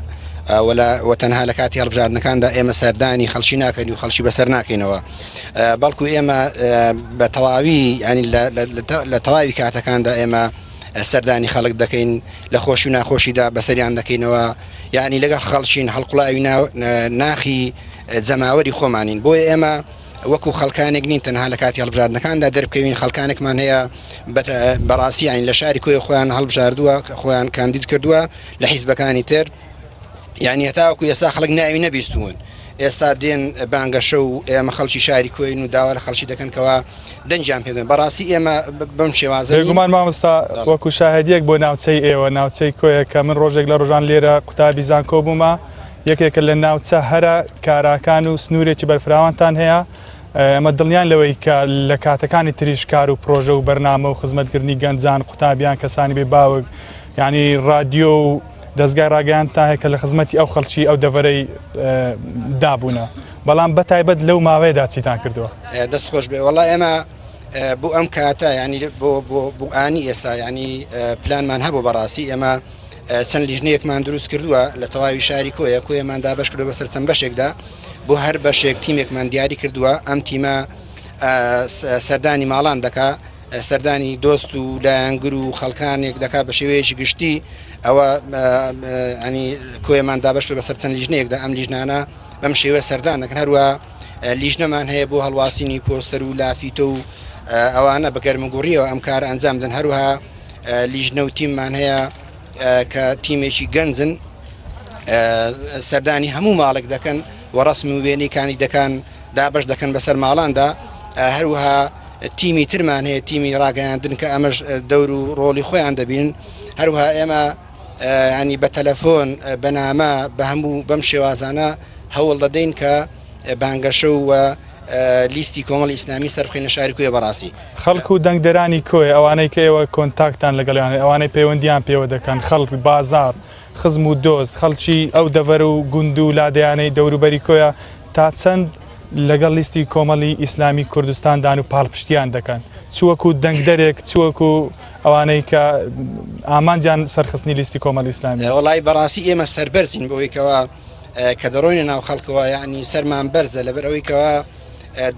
و تەنها لە کاتی هەڵبژاردنەکاندا ئێمە سەردانی خەڵکی ناکەین و خەڵکی بەسەر ناکەینەوە بەڵکو ئێمە بە تەواوی ینی لە تەواوی کاتەکاندا ئێمە سەردانی خەڵک دەکەین لە خۆشی و ناخۆشیدا بەسەریان دەکەینەوە یعنی لەگەڵ خەڵچین هەڵقوڵاوی ناخی جەماوەری خۆمانین بۆیە ئێمە وەکو خەڵکانێک نین تەنها لە کاتی هەڵبژاردنەکاندا دەربکەوین خەڵکانێکمان هەیە بەڕاستی یعنی لە شاری کۆی خۆیان هەڵبژاردووە خۆیان کاندید کردووە لە حیزبەکانی تر یعنی هەتاوەکو ئێستا خەڵک ناوی نەبیستون ئێستا دێن بانگەشە و ئێمە خەڵکی شاری کۆین و داوا لە خەڵکی دەکەنکەوە دەنجیان پێدەن بەڕاستی ئێمە بەم شێوازە بێگومان مامۆستا وەکو شاهدیەک بۆ ناوچەی ئێوە ناوچەی کۆیە کە من ڕۆژێک لە ڕۆژان لێرە قوتابی زانکۆ بوومە یەکێکە لە ناوچە هەرە کاراکان و سنوورێکی بەرفراوانتان هەیە ئەمە دڵنیان لەوەی کە لە کاتەکانی تریش کار و پرۆژە و بەرنامە و خزمەتگرنی گەنجان قوتابیان کەسانی بێ باوک ینی رادیۆ و دەستگای ڕاگەیان تا هەیە کە لە خزمەتی ئەو خەڵکی ئەو دەڤەرەی دابوونە بەڵام بەتایبەت لەو ماوەیەدا چیتان کردووە دەست خۆش بێ وەڵای ئێمە بۆ ئەم کاتە ینی بۆ ئانی ئێستا ینی پلانمان هەبوو بەڕاستی ئێمە چەند لیژنەیەکمان دروست کردووە لە تەواوی شاری کۆیە کۆیەمان دابەش کردووە بەسەر چەند بەشێکدا بۆ هەر بەشێک تیمێکمان دیاری کردووە ئەم تیمە سەردانی ماڵان دەکا سەردانی دۆست و لایەنگر و خەڵکانێک دەکا بە شێوەیەکی گشتی ئەوە ینی کۆیەمان دابەش بەسەر چەند لیژنەیەکدا ئەم لیژنانە بەم شێوە سەردان دەکەن هەروە لیژنەمان هەیە بۆ هەڵواسینی پۆستەر و لافیتە و ئەوانە بەگەرمەگوڕیەوە ئەم کار ئەنجام دەن هەروها لیژنە و تیممان هەیە کە تیمێکی گەنجن سەردانی هەموو ماڵێک دەکەن و ڕسم و وێنەیەکانی دەکەن دابش دەکەن بەسەر ماڵاندا هەروها تیمی ترمان هەیە تیمی ڕاگەیاندن کە ئەمەش دەور و ڕۆڵی خۆیان دەبین هەروها ئێمە ینی بە تەلەفۆن بەنامە بە هەموو بەم شێوازانە هەوڵ دەدەین کە بانگەشە و لیستی کۆمەڵی ئیسلامی سەربخینە شاری کوێ بەڕاستی خەڵک و دەنگدەرانی کۆی ئەوانەی کە ئێوە کۆنتاکتان لەگەڵیان ئەوانەی پەیوەندیان پێوە دەکەن خەڵک بازار خزم و دۆست خەڵکی ئەو دەڤەر و گوند و لادەیانەی دەوروبەری کۆیە تا چەند لەگەڵ لیستی کۆمەڵی ئیسلامی کوردستاندان و پاڵپشتیان دەکەن چوەکو دەنگدەرێک چوەکو ئەوانەی کە ئامانجیان سەرخستنی لیستی کۆمەڵی ئیسلامی وڵای بەڕاستی ئێمە سەربەرزین بۆی کەەوە کە دەڕۆینە ناو خەڵکەوە یعنی سەرمان بەرزە لەبەر ئەوەی کەەوە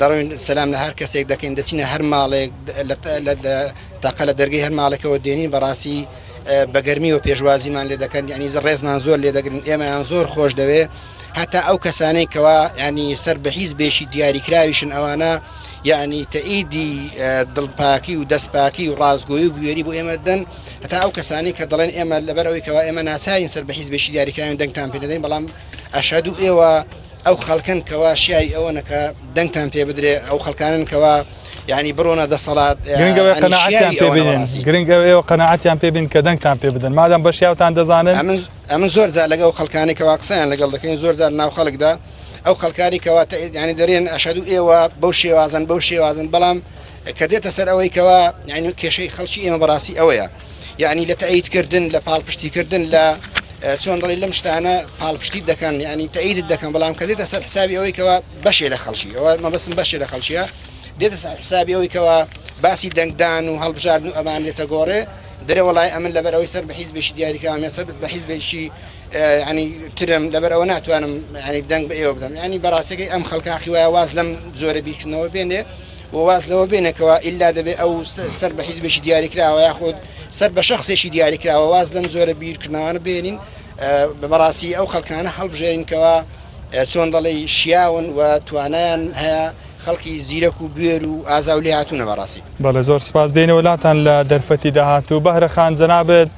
دەڕۆین سەسلام لە هەر کەسێک دەکەین دەچینە هەر ماڵێک تاقە لە دەرگەی هەر ماڵێکەوە دێنین بەڕاستی بەگەرمی و پێشوازیمان لێ دەکەن ینی ڕێزمان زۆر لێ دەگرن ئێمەیان زۆر خۆش دەوێ هەتا ئەو کەسانەی کەوا ینی سەر بە حیزبێکی دیاریکراویشن ئەوانە یعنی تەئیدی دڵپاکی و دەستپاکی و ڕازگۆیی و گوێری بۆ ئێمە دەن هەتا ئەو کەسانی کە دەڵێن ئێمە لەبەرەوەی کەوا ئێمە ناچارین سەر بە حیزبێکی دیاریکراوین دەنگتان پێ دەدەین بەڵام ئەشهد و ئێوە ئەو خەڵکن کەوا شیای ئەوەنەکە دەنگتان پێ بدرێ ئەو خەڵکانن کەوا یعنی بڕۆنە دەسەڵات گرنگ ئێوە قەناعەتیان پێ بین کە دەنگتان پێ بدەن مادام بە شیاوتان دەزانن ئەمن زۆر جار لەگەڵ خەڵکانی کەوا قسەیان لەگەڵ دەکەین زۆر جار ناو خەڵکدا ئەو خەڵکانی کەوا ینی دەرێن ئەشهد و ئێوە بەو شێوازن بەڵام کە دێتە سەر ئەوەی کەوا ینی کێشەی خەڵکی ئێمە بەڕاستی ئەوەیە یعنی لە تەئیدکردن لە پاڵپشتیکردن لە چۆن دڵی لەم شتانە پاڵپشتی دەکەن ینی تەئیدت دەکەن بەڵام کە دێتە سەر حسابی ئەوەی کەوا بەشێ لە خەڵکی ئەوە مەبەستم بەشێ لە خەڵکیە دێتە سەر حسابی ئەوەی کەوا باسی دەنگدان و هەڵبژاردن و ئەمان لێتە گۆڕێ دەرێ وڵای ئەمن لەبەر ئەوەی سەر بە حیزبێکی دیاریکراوە سەر بە حیزبێکی ینی ترم لەبەر ئەوە ناتوانم ینی دەنگ بە ئێوە بدەم ینی بەڕاستەکەی ئەم خەڵکاخی وایە واز لەم زۆرە بیرکردنەوە بێنێ و واز لەوە بێنێکەوە ئیلا دەبێت ئەو سەر بە حیزبێکی دیاریکراوە یاخود سەر بە شەخصێکی دیاریکراوە واز لەم زۆرە بیرکردنەوەە بێنین بەڕاستی ئەو خەڵکانە هەڵبژێرینکەوە چۆن دەڵێ شیاون و توانیان هەیە خەڵکی زیرەک و بێر و ئازاو لێ هاتوونە بەڕاستی بەڵێ زۆر سپاس دێنە وڵاتان لە دەرفەتی داهاتوو بەهرەخان جەنابێت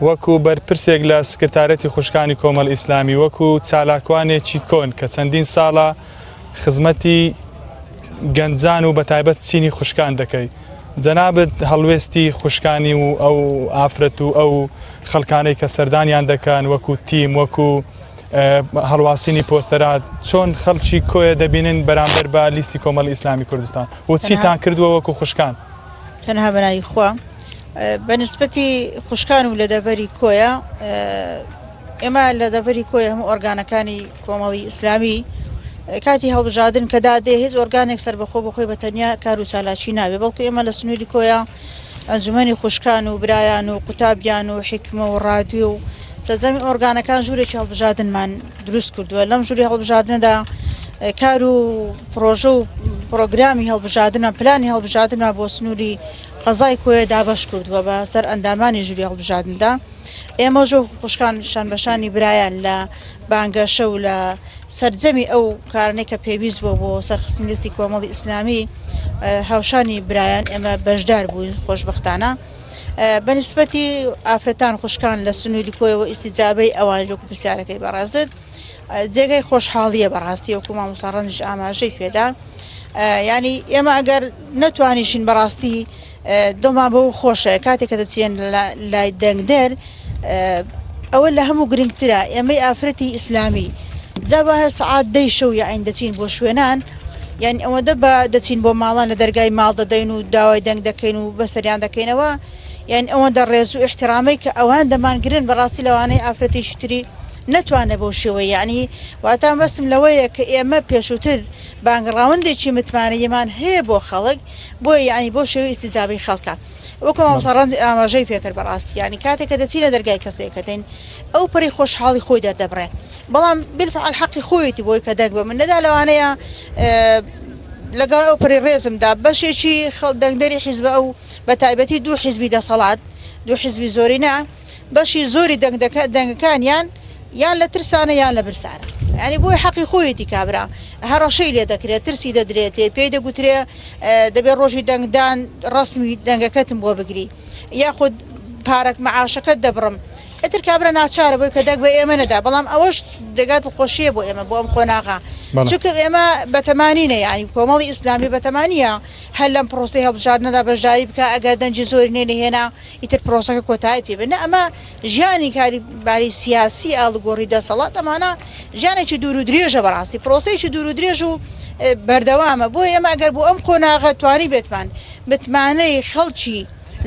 وەکو بەرپرسێک لە سکرتارەتی خوشکانی کۆمەڵ ئیسلامی وەکو چالاکوانێکی کۆن کە چەندین ساڵە خزمەتی گەنجان و بەتایبەت چینی خوشکان دەکەی جەنابێت هەڵوێستی خوشکانی و ئەو ئافرەت و ئەو خەڵکانەی کە سەردانیان دەکەن وەکو تیم وەکو هەڵواسینی پۆستەرات چۆن خەڵکی کۆیە دەبینن بەرامبەر بە لیستی کۆمەڵی ئیسلامی کوردستان و چیتان کردووە وەکو خوشکان تەنها بەناوی خوا بەنسبەتی خوشکان و لە دەڤەری کۆیە ئێمە لە دەڤەری کۆیە هەموو ئۆرگانەکانی کۆمەڵی ئیسلامی کاتی هەڵبژاردن کە دادێ هیچ ئۆرگانێک سەربەخۆ بەخۆی بە تەنیا کار و چالاکی نابێ بەڵکو ئێمە لە سنووری کۆیە ئەنجومەنی خوشکان و برایان و قوتابیان و حکمە و ڕادیۆ و سەرجەمی ئۆرگانەکان ژوورێکی هەڵبژاردنمان دروست کردووە لەم ژووری هەڵبژاردنەدا کار و پرۆژە و پرۆگرامی هەڵبژاردنە پلانی هەڵبژاردنە بۆ سنووری قەزای کۆیە دابەش کردووە بە سەر ئەندامانی ژووری هەڵبژاردندا ئێمە ژۆ خوشکان شانبەشانی برایان لە بانگەشە و لە سەرجەمی ئەو کارانەی کە پێویست بوو بۆ سەرخستنی لیستی کۆمەڵی ئیسلامی هاوشانی برایان ئێمە بەشدار بووین خۆشبەختانە بەنسبەتی ئافرەتان خوشکان لە سنووری کۆیەوە ئیستیجابەی ئەوان جۆکو پرسیارەکەی بەڕازت جێگەی خۆشحاڵیە بەڕاستی وەکو مامۆستا ڕەنجش ئاماژەی پێدا ینی ئێمە ئەگەر نەتوانیشین بەڕاستی دڵمان بەو خۆشە کاتێک کە دەچێن لای دەنگدەر ئەوە لە هەموو گرنگترە ئێمەی ئافرەتی ئیسلامی جابە سەعات 10 شەو یاعین دەچین بۆ شوێنان یعنی ئەوەندە بە دەچین بۆ ماڵان لە دەرگای ماڵ دەدەین و داوای دەنگ دەکەین و بەسەریان دەکەینەوە یعنی ئەوەندە ڕێز و احترامی کە ئەوان دەمانگرن بەڕاستی لەوانەی ئافرەتێکی تری نەتوانێت بۆ شێوەیە یعنی واتان بەسم لەوەیە کە ئێمە پێشووتر بانگڕاوندێکی متمانەیەمان هەیە بۆ خەڵک بۆ یعنی بۆ شێوەی ئیستیجابەی خەڵکە وەکو مامۆستا ڕەنج ئاماژەی پێکرد بەڕاستی یعنی کاتێک کە دەچینە دەرگای کەسێکەکەین ئەو پەری خۆشحاڵی خۆی دەردەبڕێ بەڵام بالفعل حەقی خۆیەتی بۆی کە دەنگ بە من نەدا لەوانەیە لەگەڵ ئەو پەری ڕێزمدا بەشێکی دەنگدەری حیزب ئەو بە تایبەتی دوو حیزبی دەسەڵات دوو حیزبی زۆری نا بەشی زۆری دەنگەکانیان یان لە ترسانە یان لە برسانە ینی بۆی حەقی خۆیەتی کابرا هەڕەشەی لێ دەکرێت ترسی دەدرێتێ پێی دەگوترێ دەبێت ڕۆژی دەنگدان ڕسمی دەنگەکەتم بۆ بگری یاخود پارەک مەعاشەکەت دەبڕم ئەتر کابرا ناچارە بۆی کە دەک بە ئێمە نەدا بەڵام ئەوەش دەگات خۆشیە بۆ ئێمە بۆ ئەم قۆناغا چونکە ئێمە بەتەمانینە ینی کۆمەڵی ئیسلامی بەتەمانیە هەر لەم پرۆسی هەڵبژاردنەدا بەشداری بکە ئەگەر دەنجی زۆری نێنهێنا ئیتر پرۆسەکە کۆتایی پێ بنە ئەمە ژیانی کاریباری سیاسی ئاڵگۆڕی دەسەڵات ئەمانە ژیانێکی دوور و درێژە بەڕاستی پرۆسەیەکی دوور و درێژ و بەردەوامە بۆ ئێمە ئەگەر بۆ ئەم قۆناغە توانی بێتمان بتمانەی خەڵکی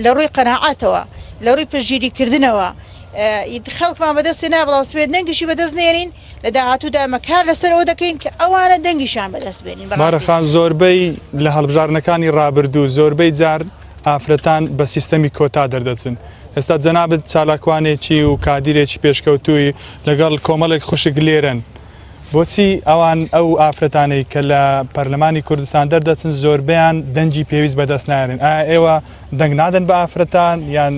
لە ڕووی قەناعەتەوە لە ڕووی پشگیریکردنەوە خەڵکمان بەدەستی نابڵاو سوێت دەنگشی بەدەست نێرین لە داهاتوودا ئەمە کار لەسەرەوە دەکەین کە ئەوانە دەنگیشان بەدەست بێنین مارەخان زۆربەی لە هەڵبژارنەکانی ڕابردوو زۆربەی جار ئافرەتان بە سیستەمی کۆتا دەردەچن ئێستا جەنابەت چالاکوانێکی و کادیرێکی پێشکەوتووی لەگەڵ کۆمەڵێک خوشک لێرن بۆچی ئەوان ئەو ئافرەتانەی کە لە پەرلەمانی کوردستان دەردەچن زۆربیان دەنگی پێویست بەدەست نارن ئێوە دەنگ نادەن بە ئافرەتان یان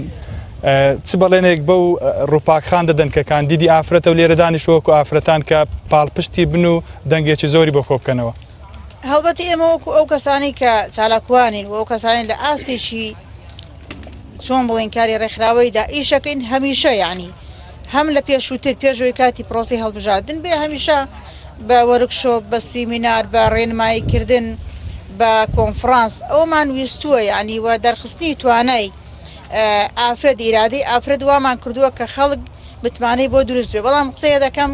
چ بەڵێنێک بەو ڕووپاکخان دەدەن کە کاندیدی ئافرەتە و لێرە دانیشتوەکو ئافرەتان کە پاڵپشتی بن و دەنگێکی زۆری بۆ کۆ بکەنەوە هەڵبەتی ئێمە وەکو ئەو کەسانی کە چالاکوانین و ئەو کەسانی لە ئاستێکی چۆن بڵین کاری ڕێکخراوەیدا ئیشەکەین هەمیشە یعنی هەم لە پێشووتر پێشەوەی کاتی پرۆسی هەڵبژاردن بێ هەمیشە بە وەرکشۆپ بە سیمینار بە ڕێنماییکردن بە کۆنفرانس ئەومان ویستووە یعنی وە دەرخستنی توانای ئافرەت ئیرادەی ئافرەت وامان کردووە کە خەڵک بتمانەی بۆ دروست بێ بەڵام قسەیە دەکەم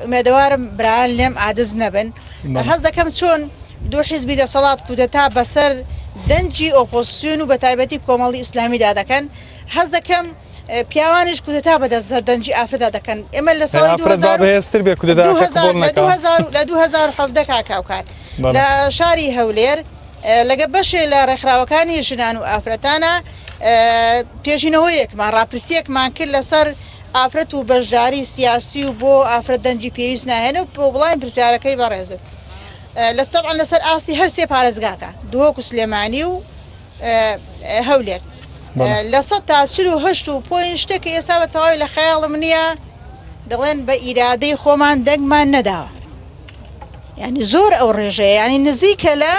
ئومێدەوارم بران لێم عادز نەبن هەز دەکەم چۆن دوو حیزبی دەسەڵات کودەتا بەسەر دەنجی ئۆپۆزیسیۆن و بە تایبەتی کۆمەڵی ئیسلامیدا دەکەن هەز دەکەم پیاوانش کودەتا بەدەست دەنجی ئافرەدا دەکەن ئێمە لە ساڵی 2017 کاکاوکار لە شاری هەولێر لەگە بەشێ لە ڕێکخراوەکانی ژنان و ئافرەتانە پێشینەوەیەکمان ڕاپرسیەکمان کرد لەسەر ئافرەت و بەشداری سیاسی و بۆ ئافرەت دەنجی پێویست ناهێنە و بۆ بڵاین پرسیارەکەی بەڕێزت لەستەبعان لەسەر ئاستی هەر سێ پارێزگاکە دووەکو سلێمانی و هەولێر لە ١٠٠ تا 48 و پۆین شتێککە ئێستا بە تەواوی لە خەیاڵم نییە دەڵێن بە ئیرادەی خۆمان دەنگمان نەداوە ینی زۆر ئەو ڕێژەیە ینی نزیکە لە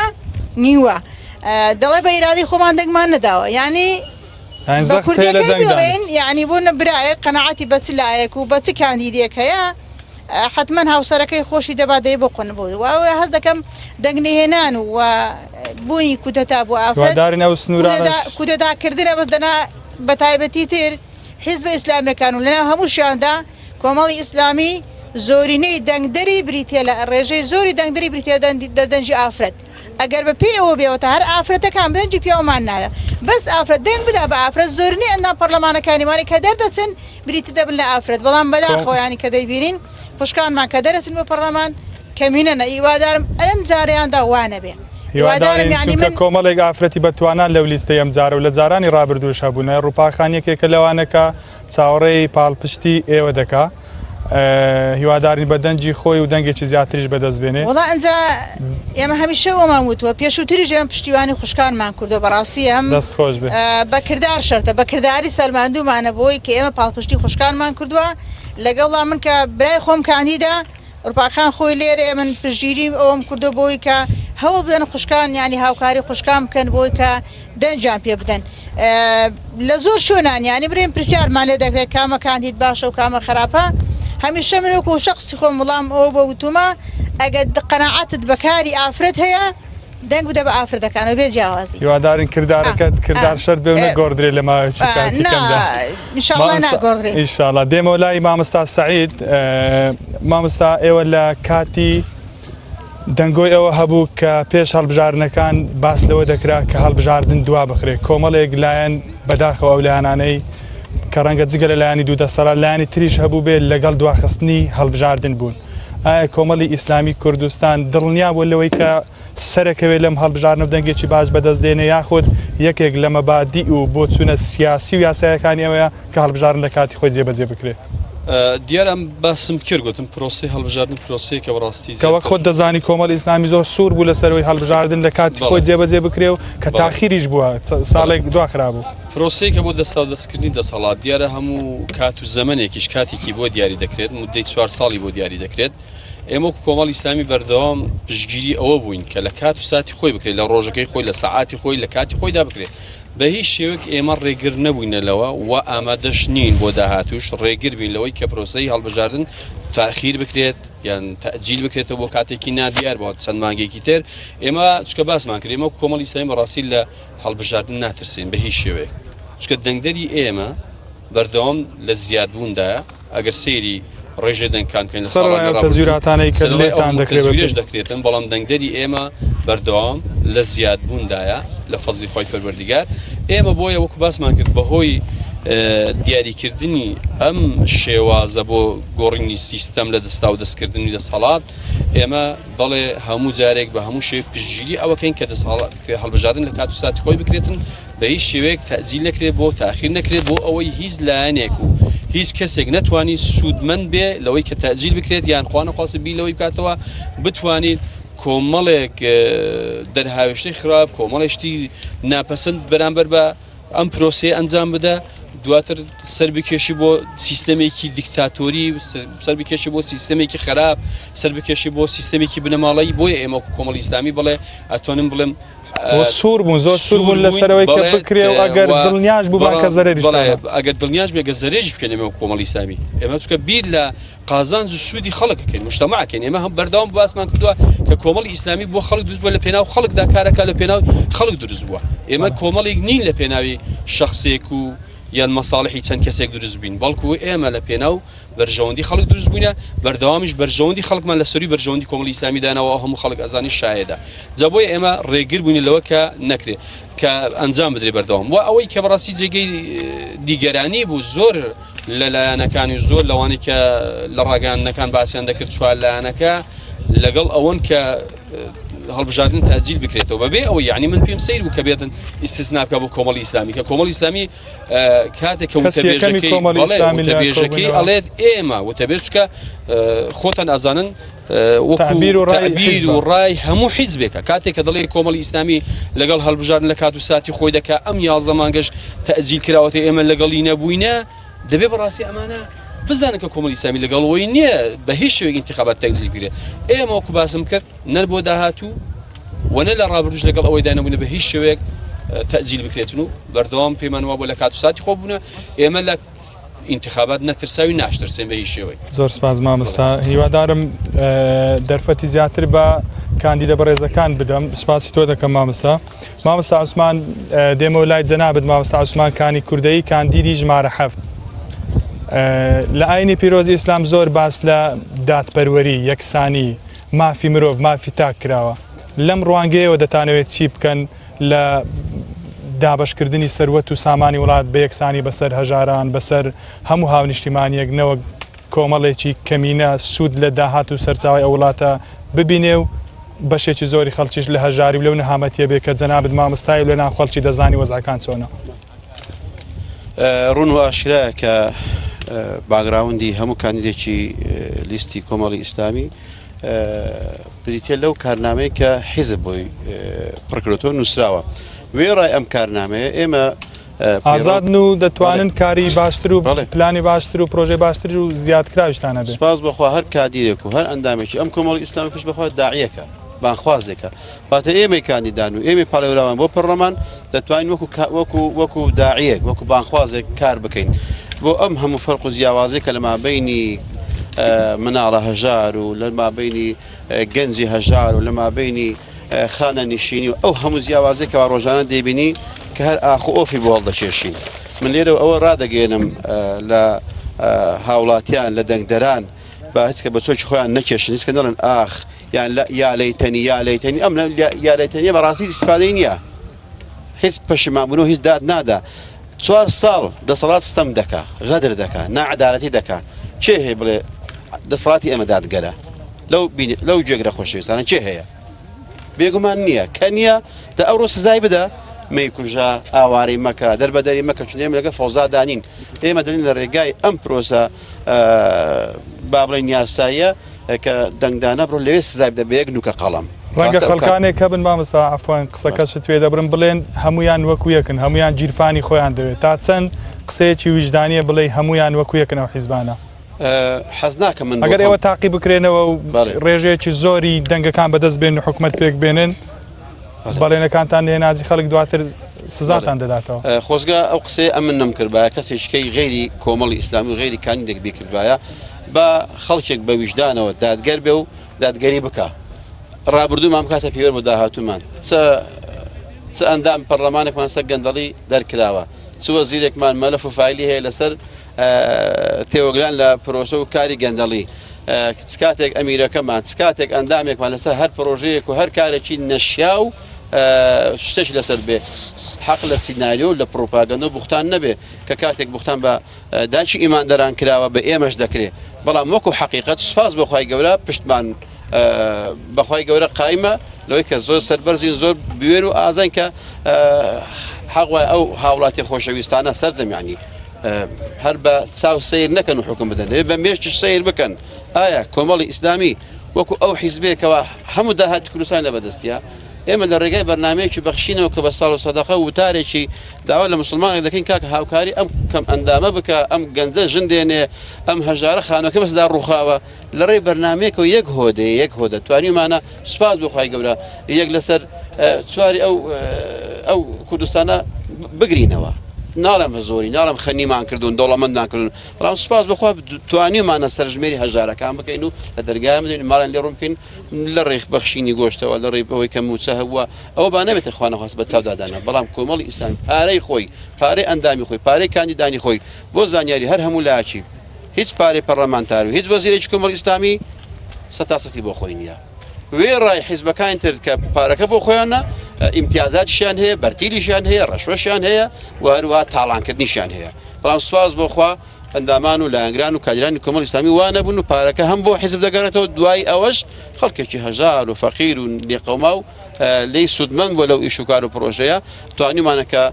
نیوە دەڵێ بە ئیرادەی خۆمان دەنگمان نەداوە ینی بە کوردەکەی بڵێن یعنی بۆ نەبرایە قەنەعەتی بە چ لایەک و بە چ کاندیدێک هەیە حتمما هاوسەرەکەی خۆشی دەبادەیە بۆ قۆن بوو و هەز دەکەم دەنگنهێنان و بوونی کودەتا بۆ ئافرەت کودەتاکردنە بەس دەنا بە تایبەتی تر حیزب ئیسلامیەکان و لەناو هەموو شیاندا کۆمەڵی ئیسلامی زۆرینەی دەنگدەری بریتێ لە ڕێژەی زۆری دەنگدەری بریتێ دەنجی ئافرەت ئەگەر بە پێیەوە بێەوەتە هەر ئافرەتەکان دەنجی پیاومان نایە بەس ئافرەت دەنگ بدا بە ئافرەت زۆرنی ئەندا پەرلەمانەکانیوانی کە دەردەچن بریتە دەبن لە ئافرەت بەڵام بەداخۆیانی کە دەیبینین خوشکانمان کە دەرەچن بۆ پەرلەمان کەمینەنە ئیوادارم ئەم جارەیاندا وانە بێ کۆمەڵێک ئافرەتی بەتوانان لەو لیستە ئەم جارە و لە جارانی ڕابردووش هەبوونە ڕووپاخانیەکێکە لەوانەکە چاوەڕێی پاڵپشتی ئێوە دەکا هیوادارین بە دەنجی خۆی و دەنگێکی زیاتریش بەدەست بێنێ وڵا ئەنجا ئێمە هەمیشە ئەومان وتووە پێشووتریش ئێمە پشتیوانی خوشکانمان کردو بەڕاستی ئەم دەستخۆش بێ بەکردار شەرتە بەکرداری سەرماندوومانە بۆی کە ئێمە پاڵپشتی خوشکانمان کردووە لەگەڵا من کە برای خۆم کاندیدا ڕووپاخان خۆی لێرە من پشگیری ئەوم کردو بۆی کە هەوڵ بدەن خوشکان ینی هاوکاری خوشکان بکەن بۆی کە دەنجیان پێ بدەن لە زۆر شوێنان ینی برێن پرسیارمان لێ دەکرێت کامە کاندید باشە و کامە خراپە هەمیشە منوەکو شخصی خۆم وڵام ئەوە بە وتومە ئەگەر قەناعەتت بەکاری ئافرەت هەیە دەنگ بدە بە ئافرەتەکانەوە بێ جیاوازی هیوادارین کردارەکەت کردار شەرت بێ و نەگۆڕدرێ لە ماوەیەکی کاتیکەمدا ئینشاڵڵا ناگۆڕدرێ ئینشاڵڵا دێمەوە لای مامۆستا سەعید مامۆستا ئێوە لە کاتی دەنگۆی ئەوە هەبوو کە پێش هەڵبژارنەکان باس لەوە دەکرا کە هەڵبژاردن دوا بخرێ کۆمەڵێک لایەن بەداخەوە ئەو لایەنانەی کە ڕەنگە جگە لە لایانی دوو دەسەڵات لایانی تریش هەبوو بێت لەگەڵ دواخستنی هەڵبژاردن بوون ئایا کۆمەڵی ئیسلامی کوردستان دڵنیا بۆ لەوەی کە سەرەکەوێت لەم هەڵبژارنە و دەنگێکی باش بەدەست دێنێ یاخود یەکێک لە مەبادی و بۆ چوونە سیاسی و یاسایەکانی ئەوەیە کە هەڵبژاردن لە کاتی خۆی جێبەجێ بکرێت دیارم باسم کرد گوتم پرۆسی هەڵبژاردن پرۆسەیەکە بەڕاستی کەوە خۆت دەزانی کۆمەڵی ئیسلامی زۆر سوور بوو لەسەرەوەی هەڵبژاردن لە کاتی خۆی جێبەجێ بکرێ و کە تاخیریش بووە ساڵێک دوا خرابوو پرۆسەیەکە بۆ دەستا دەستکردنی دەسەڵات دیارە هەموو کات و زەمنێکیش کاتێکی بۆ دیاری دەکرێت مدەی 4 ساڵی بۆ دیاری دەکرێت ئێمە کۆمەڵ ئیسلامی بەردەوام پشتگیری ئەوە بووین کە لە کات و ساتی خۆی بکرێت لە ڕۆژەکەی خۆی لە سەعاتی خۆی لە کاتی خۆیدا بکرێت بە هیچ شێوەیەک ئێمە ڕێگر نەبووینەوە و ئامادەش نین بۆ داهاتوش ڕێگر بین لەوەی کە پرۆسەی هەڵبژاردن تاخیر بکرێت یان تەجیل بکرێتەوە بۆ کاتێکی نادیار بۆ چەند مانگێکی تر ئێمە چکە باسمان کرد ئێمە کۆمەڵ ئیسلامی بەڕاستی لە هەڵبژاردن ناترسین بە هیچ شێوەیەک چکە دەنگدەری ئێمە بەردەوام لە زیادبووندایە ئەگەر سەیری ڕێژێ دەنگکان بکەین لە تەزویراتانەی کە لێتان دەکرێتن بەڵام دەنگدەری ئێمە بەردەوام لە زیادبووندایە لە فەزلی خۆی پەروەردیگار ئێمە بۆیە وەکو باسمان کرد بەهۆی دیاریکردنی ئەم شێوازە بۆ گۆڕینی سیستەم لە دەستا و دەستکردنی دەسەڵات ئێمە بەڵێ هەموو جارێک بە هەموو شێوەیەک پشتگیری ئەوەکەین کە هەڵبژاردن لە کات و ساتی خۆی بکرێتن بە هیچ شێوەیەک تەجیل نەکرێت بۆ تاخیر نەکرێت بۆ ئەوەی هیچ لایەنێک و هیچ کەسێک نەتوانی سوودمەند بێ لەوەی کە تەجیل بکرێت یان خوانەخواست بی لەوەی بکاتەوە بتوانین کۆمەڵێک دەرهاوێشتەی خراپ کۆمەڵێشتی ناپەسەند بەرامبەر بە ئەم پرۆسەیە ئەنجام بدە دواتر سەربکێشی بۆ سیستەمێکی دیکتاتۆری سەربکێشی بۆ سیستەمێکی خراپ سەربکێشی بۆ سیستەمێکی بنەماڵەیی بۆیە ئێمە کۆمەڵ ئیسلامی بڵێ ئەتوانم بڵێم سوور بوون زۆر سوور بوون لەسەرەوەی کە بکرێ و ئەگەر دڵنیاش بوو کە زەرێریش ئەگەر دڵنیاش بێگە زەرێژی بکەین ئێمە کۆمەڵ ئیسلامی ئێمە چکە بیر لە قازانج و سوودی خەڵکەکەین مجتەمەعەکەین ئێمە هەم بەردەوام باسمان کردووە کە کۆمەڵی ئیسلامی بۆ خەڵک دروست بووە لە پێناو خەڵکدا کارەکە لە پێناو خەڵک دروست بووە ئێمە کۆمەڵێک نین لە پێناوی شەخسێک و یان مەساڵحی چەند کەسێک دروست بین بەڵکو ئێمە لە پێناو بەرژەوەندی خەڵک دروست بووینە بەردەوامیش بەرژەوەندی خەڵکمان لە سەروی بەرژەوەندی کۆمەڵی ئیسلامی دانەوە هەموو خەڵک ئەزانی شایەدا جا بۆیە ئێمە ڕێگر بووین لەوە کە نەکرێت کە ئەنجام بدرێ بەردەوام و ئەوەی کە بەڕاستی جێگەی دیگەرانی بوو زۆر لە لایەنەکانی و زۆر لەوانی کە لە ڕاگەاندنەکان باسییان دەکرد چوار لایەنەکە لەگەڵ ئەوەن کە هەڵبژاردن تاجیل بکرێتەوە بەبێ ئەوە یعنی من پێم سیر بوو کە بێتن ئیستثنا بکە بۆ کۆمەڵی ئیسلامی کە کۆمەڵی ئیسلامی کاتێک کە وتەبێژەکەی ئەڵێت ئێمە وتەبێت چکە خۆتان ئازانن تعبیر و ڕای هەموو حیزبێکە کاتێک کە دەڵێ کۆمەڵی ئیسلامی لەگەڵ هەڵبژاردن لە کات و ساتی خۆی دەکا ئەم 11 مانگەش تەجیل کراوەتە ئێمە لەگەڵی نەبووینە دەبێ بەڕاستی ئەمانە بزانن کە کۆمەڵی ئیسلامی لەگەڵەوەی نییە بە هیچ شێوەیەک انتخابات تەجیل بکرێت ئێمە وەکو باسم کرد نەر بۆ داهاتوو وەنە لە ڕابردوش لەگەڵ ئەوەی دانەبوونە بە هیچ شێوەیەک تەجیل بکرێتن و بەردەوام پەیمانەوە بۆ لە کات و ساتی خۆ بوونە ئێمە لە انتخابات نەترساوی ناشترسێن بە هیچ شێوەیەک زۆر سپاس مامۆستا هیوادارم دەرفەتی زیاتر بە کاندیدە بەڕێزەکان بدەم سپاسی تۆ دەکەم مامۆستا عوسمان دێمەوە لای جەنابەت مامۆستا عوسمان کانی کوردەیی کاندیدی ژمارە 7 لە ئاینی پیرۆزی ئیسلام زۆر باس لە دادپەروەری یەکسانی مافی مرۆڤ مافی تاک کراوە لەم ڕوانگەیەوە دەتانەوێت چی بکەن لە دابەشکردنی سەروەت و سامانی وڵات بە یەکسانی بەسەر هەژاران بەسەر هەموو هاونیشتیمانیەک نەوەک کۆمەڵێکی کەمینە سوود لە داهات و سەرچاوی ئەو وڵاتە ببینێ و بەشێکی زۆری خەڵکیش لە هەژاری و لەو نەهامەتیە بێ کە جەنابەت مامۆستای لە ناو خەڵکی دەزانی وەزعەکان چۆنە ڕوون و ئاشکرایە کە باگراوندی هەموو کاندیدێکی لیستی کۆمەڵی ئیسلامی بریتە لەو کارنامەیە کە حیزب بۆی پڕکرۆتۆ نووسراوە وێ ڕای ئەم کارنامەیە ئێمە ئازادن و دەتوانن کاری باشتر و پلانی باشتر و پرۆژەی باشتر و زیادکراویشتانە بێت سپاس بەخوا هەر کادیرێک و هەر ئەندامێکی ئەم کۆمەڵی ئیسلامی پشت بەخوا داعیەکە بانخوازێکە واتە ئێمەی کاندیدان و ئێمەی پاڵێوراوان بۆ پەرلەمان دەتوانین وەکو داعیەک وەکو بانخوازێک کار بکەین بۆ ئەم هەموو فەرق و جیاوازی کە لە مابەینی مناڵە هەژار و لە مابەینی گەنجی هەژار و لە مابەینی خانە نشینی و ئەو هەموو جیاوازێکەوە ڕۆژانە دەیبینی کە هەر ئاخ و ئۆفی بۆ هەڵدەکێشین من لێرە ئەوە ڕادەگەێنم لە هاوڵاتیان لە دەنگدەران با هیچ کە بە چۆکی خۆیان نەکێشن هیچ کە نەڵێن ئاخ یان یا لەیتەنی ئەم یا لەیتەنیە بەڕاستی ئیسفادەی نییە هیچ پەشیمانبوون و هیچ داد نادا 4 ساڵ دەسەڵات ستەم دەکا غەدر دەکا نەعەدالەتی دەکا چێ هەیە بڵێ دەسەڵاتی ئێمە دادگەرە لەو جێگرە خۆشەویستانە چێ هەیە بێگومان نییە کە نییە دە ئەوڕۆ سزای بدە مەیکوژە ئاواری مەکە دەربەدەری مەکە چون ئێمە لەگە فەوزادانین ئێمە دەڵین لە ڕێگای ئەم پرۆسە با بڵێن یاساییە کە دەنگدانە بڕۆ لەوێ سزای بدە بە یەک نوکە قەڵەم ڕەنگە خەڵکانێک کە بن مامۆستا عەفوان قسەکەشت توێ دەبرن بڵێن هەمویان وەکو یەکن هەمویان گیرفانی خۆیان دەوێت تا چەند قسەیەکی ویجدانیە بڵێ هەمویان وەکو یەکن ئەو حیزبانە حەز ناکەم من ئەگەر ئێوە تاقی بکرێنەوە و ڕێژەیەکی زۆری دەنگەکان بەدەست بێن و حکومت پێک بێنن بەڵێنەکانتان هێنازی خەڵک دواتر سزاتان دەداتەوە. خۆزگا ئەو قسەی ئەم من نەمکردبایە کەسێکەی غێری کۆمەڵی ئیسلامی و غێری کاندێک بیکردبایە بە خەڵکێک بە ویژدانەوە دادگەر بێ و دادگەری بکە. ڕابردوومان کاتە پێوە بۆ داهاتومان چ ئەندام پەرلەمانێکمان سەر گەندەڵی دەرکراوە چ وەزیرێکمان مەلەف و فایلی هەیە لەسەر تێوەگلان لە پرۆسە و کاری گەندەڵی کاتێک ئەمیرەکەمان کاتێک ئەندامێکمان لەسەر هەر پرۆژەیەک و هەر کارێکی نەشیا و شتێک لەسەر بێ حەق لە سیناریۆ لە پرۆپاگەندە و بوختان نەبێ کە کاتێک بوختان بە داچی ئیماندەران کراوە بە ئێمەش دەکرێت بەڵام وەکو حەقیقەت سوپاس بەخوای گەورە پشتمان بەخوای گەورە قایمە لەوەی کە زۆر سەربەرزین زۆر بوێر و ئازان کە حەقوای ئەو هاوڵاتی خۆشەویستانە سەرجەمیانی هەر بە چاو سیر نەکەن و حکم بدەن بە مێشتش سیر بکەن. ئایا کۆمەڵی ئیسلامی وەکو ئەو حیزبێکەوە هەموو داهاتی کوردستان لە بەدەستیە ئێمە لە ڕێگای بەرنمەیەکی بەخشینەوە کە بە ساڵ و سەدەقە وتارێکی داوا لە مسلمانێک دەکەین کاکە هاوکاری ئەم کەم ئەندامە بکە ئەم گەنجە ژندێنێ ئەم هەژارە خانەکە بەسدا ڕووخاوە لە ڕێی بەرنمەیەکەوە یەک هۆدە توانیمانە سوپاس بخوای گەورە یەک لەسەر چواری ئەو کوردستانە بگرینەوە. ناڵم زۆری ناڵم خەنیمان کردوون دەوڵەمەندان کردون بەڵام سوپاس بخوا توانیمانە سەرژمێری هەژارەکان بکەین و لە دەرگای بدەین ماڵیان لێ ڕوون بکەین لە ڕێک بەخشینی گۆشتەوە لە ڕێبەوەی کە موچە هەبووە ئەوە با نەبێتە خوانەخواست بە چاودادانە بەڵام کۆمەڵی ئیسلامی پارەی خۆی پارەی ئەندامی خۆی پارەی کاندیدانی خۆی بۆ زانیاری هەر هەموو لایەکی هیچ پارەی پەرلەمانتار و هیچ وەزیرێکی کۆمەڵی ئیسلامی سەتاسەتی بۆ خۆی نییە. وێ ڕای حیزبەکان تر کە پارەکە بۆ خۆیانە ئیمتیازاتیشیان هەیە بەرتیلیشیان هەیە ڕەشوەشیان هەیە و هەروە تاڵانکردنیشیان هەیە بەڵام سواز بۆخوا ئەندامان و لایەنگران و کادرانی کۆمەڵی ئیسلامی وانە بوون و پارەکە هەم بۆ حیزب دەگەڕێتەوە دوای ئەوەش خەڵکێکی هەژار و فەقیر و لێقەوما و لی سوودمەند بۆ لەو ئیش و کار و پرۆژەیە توانیمانە کە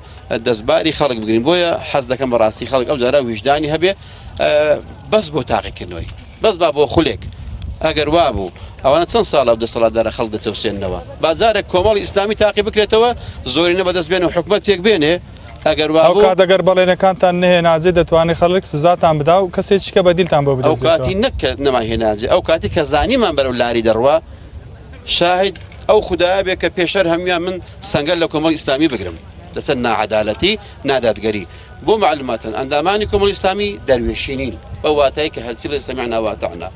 دەستباری خەڵک بگرین بۆیە حەز دەکەم بەڕاستی خەڵک ئەو جارە ویژدانی هەبێ بەس بۆ تاقیکردنەوەی بەس با بۆ خولێک ئەگەر وا بوو ئەوانە چەند ساڵە دەسەڵاتدارە خەڵک دەچەوسێننەوە بازارێک کۆمەڵی ئیسلامی تاقی بکرێتەوە زۆرینە بەدەست بێن و حکومەت تێک بێنێ ئەگەر وا بوو دەگەر بەڵێنەکانتان نهێناجێ دەتوانێت خەڵک سزاتان بدا و کەسێکی کە بەدیلتان بۆ بدەێت ئەو کاتی نەکە نەماهێناجێ ئەو کاتی کە زانیمان بەرەو لاری دەڕوا شاهد ئەو خوددایە بێ کە پێشەر هەمویان من سەنگەر لە کۆمەڵی ئیسلامی بگرم لەسەر ناعەدالەتی نادادگەری بۆ معلوماتن ئەندامانی کۆمەڵی ئیسلامی دەروێشینین بە واتایی کە هەرچی بڵێ سەمیعنا واتەعنا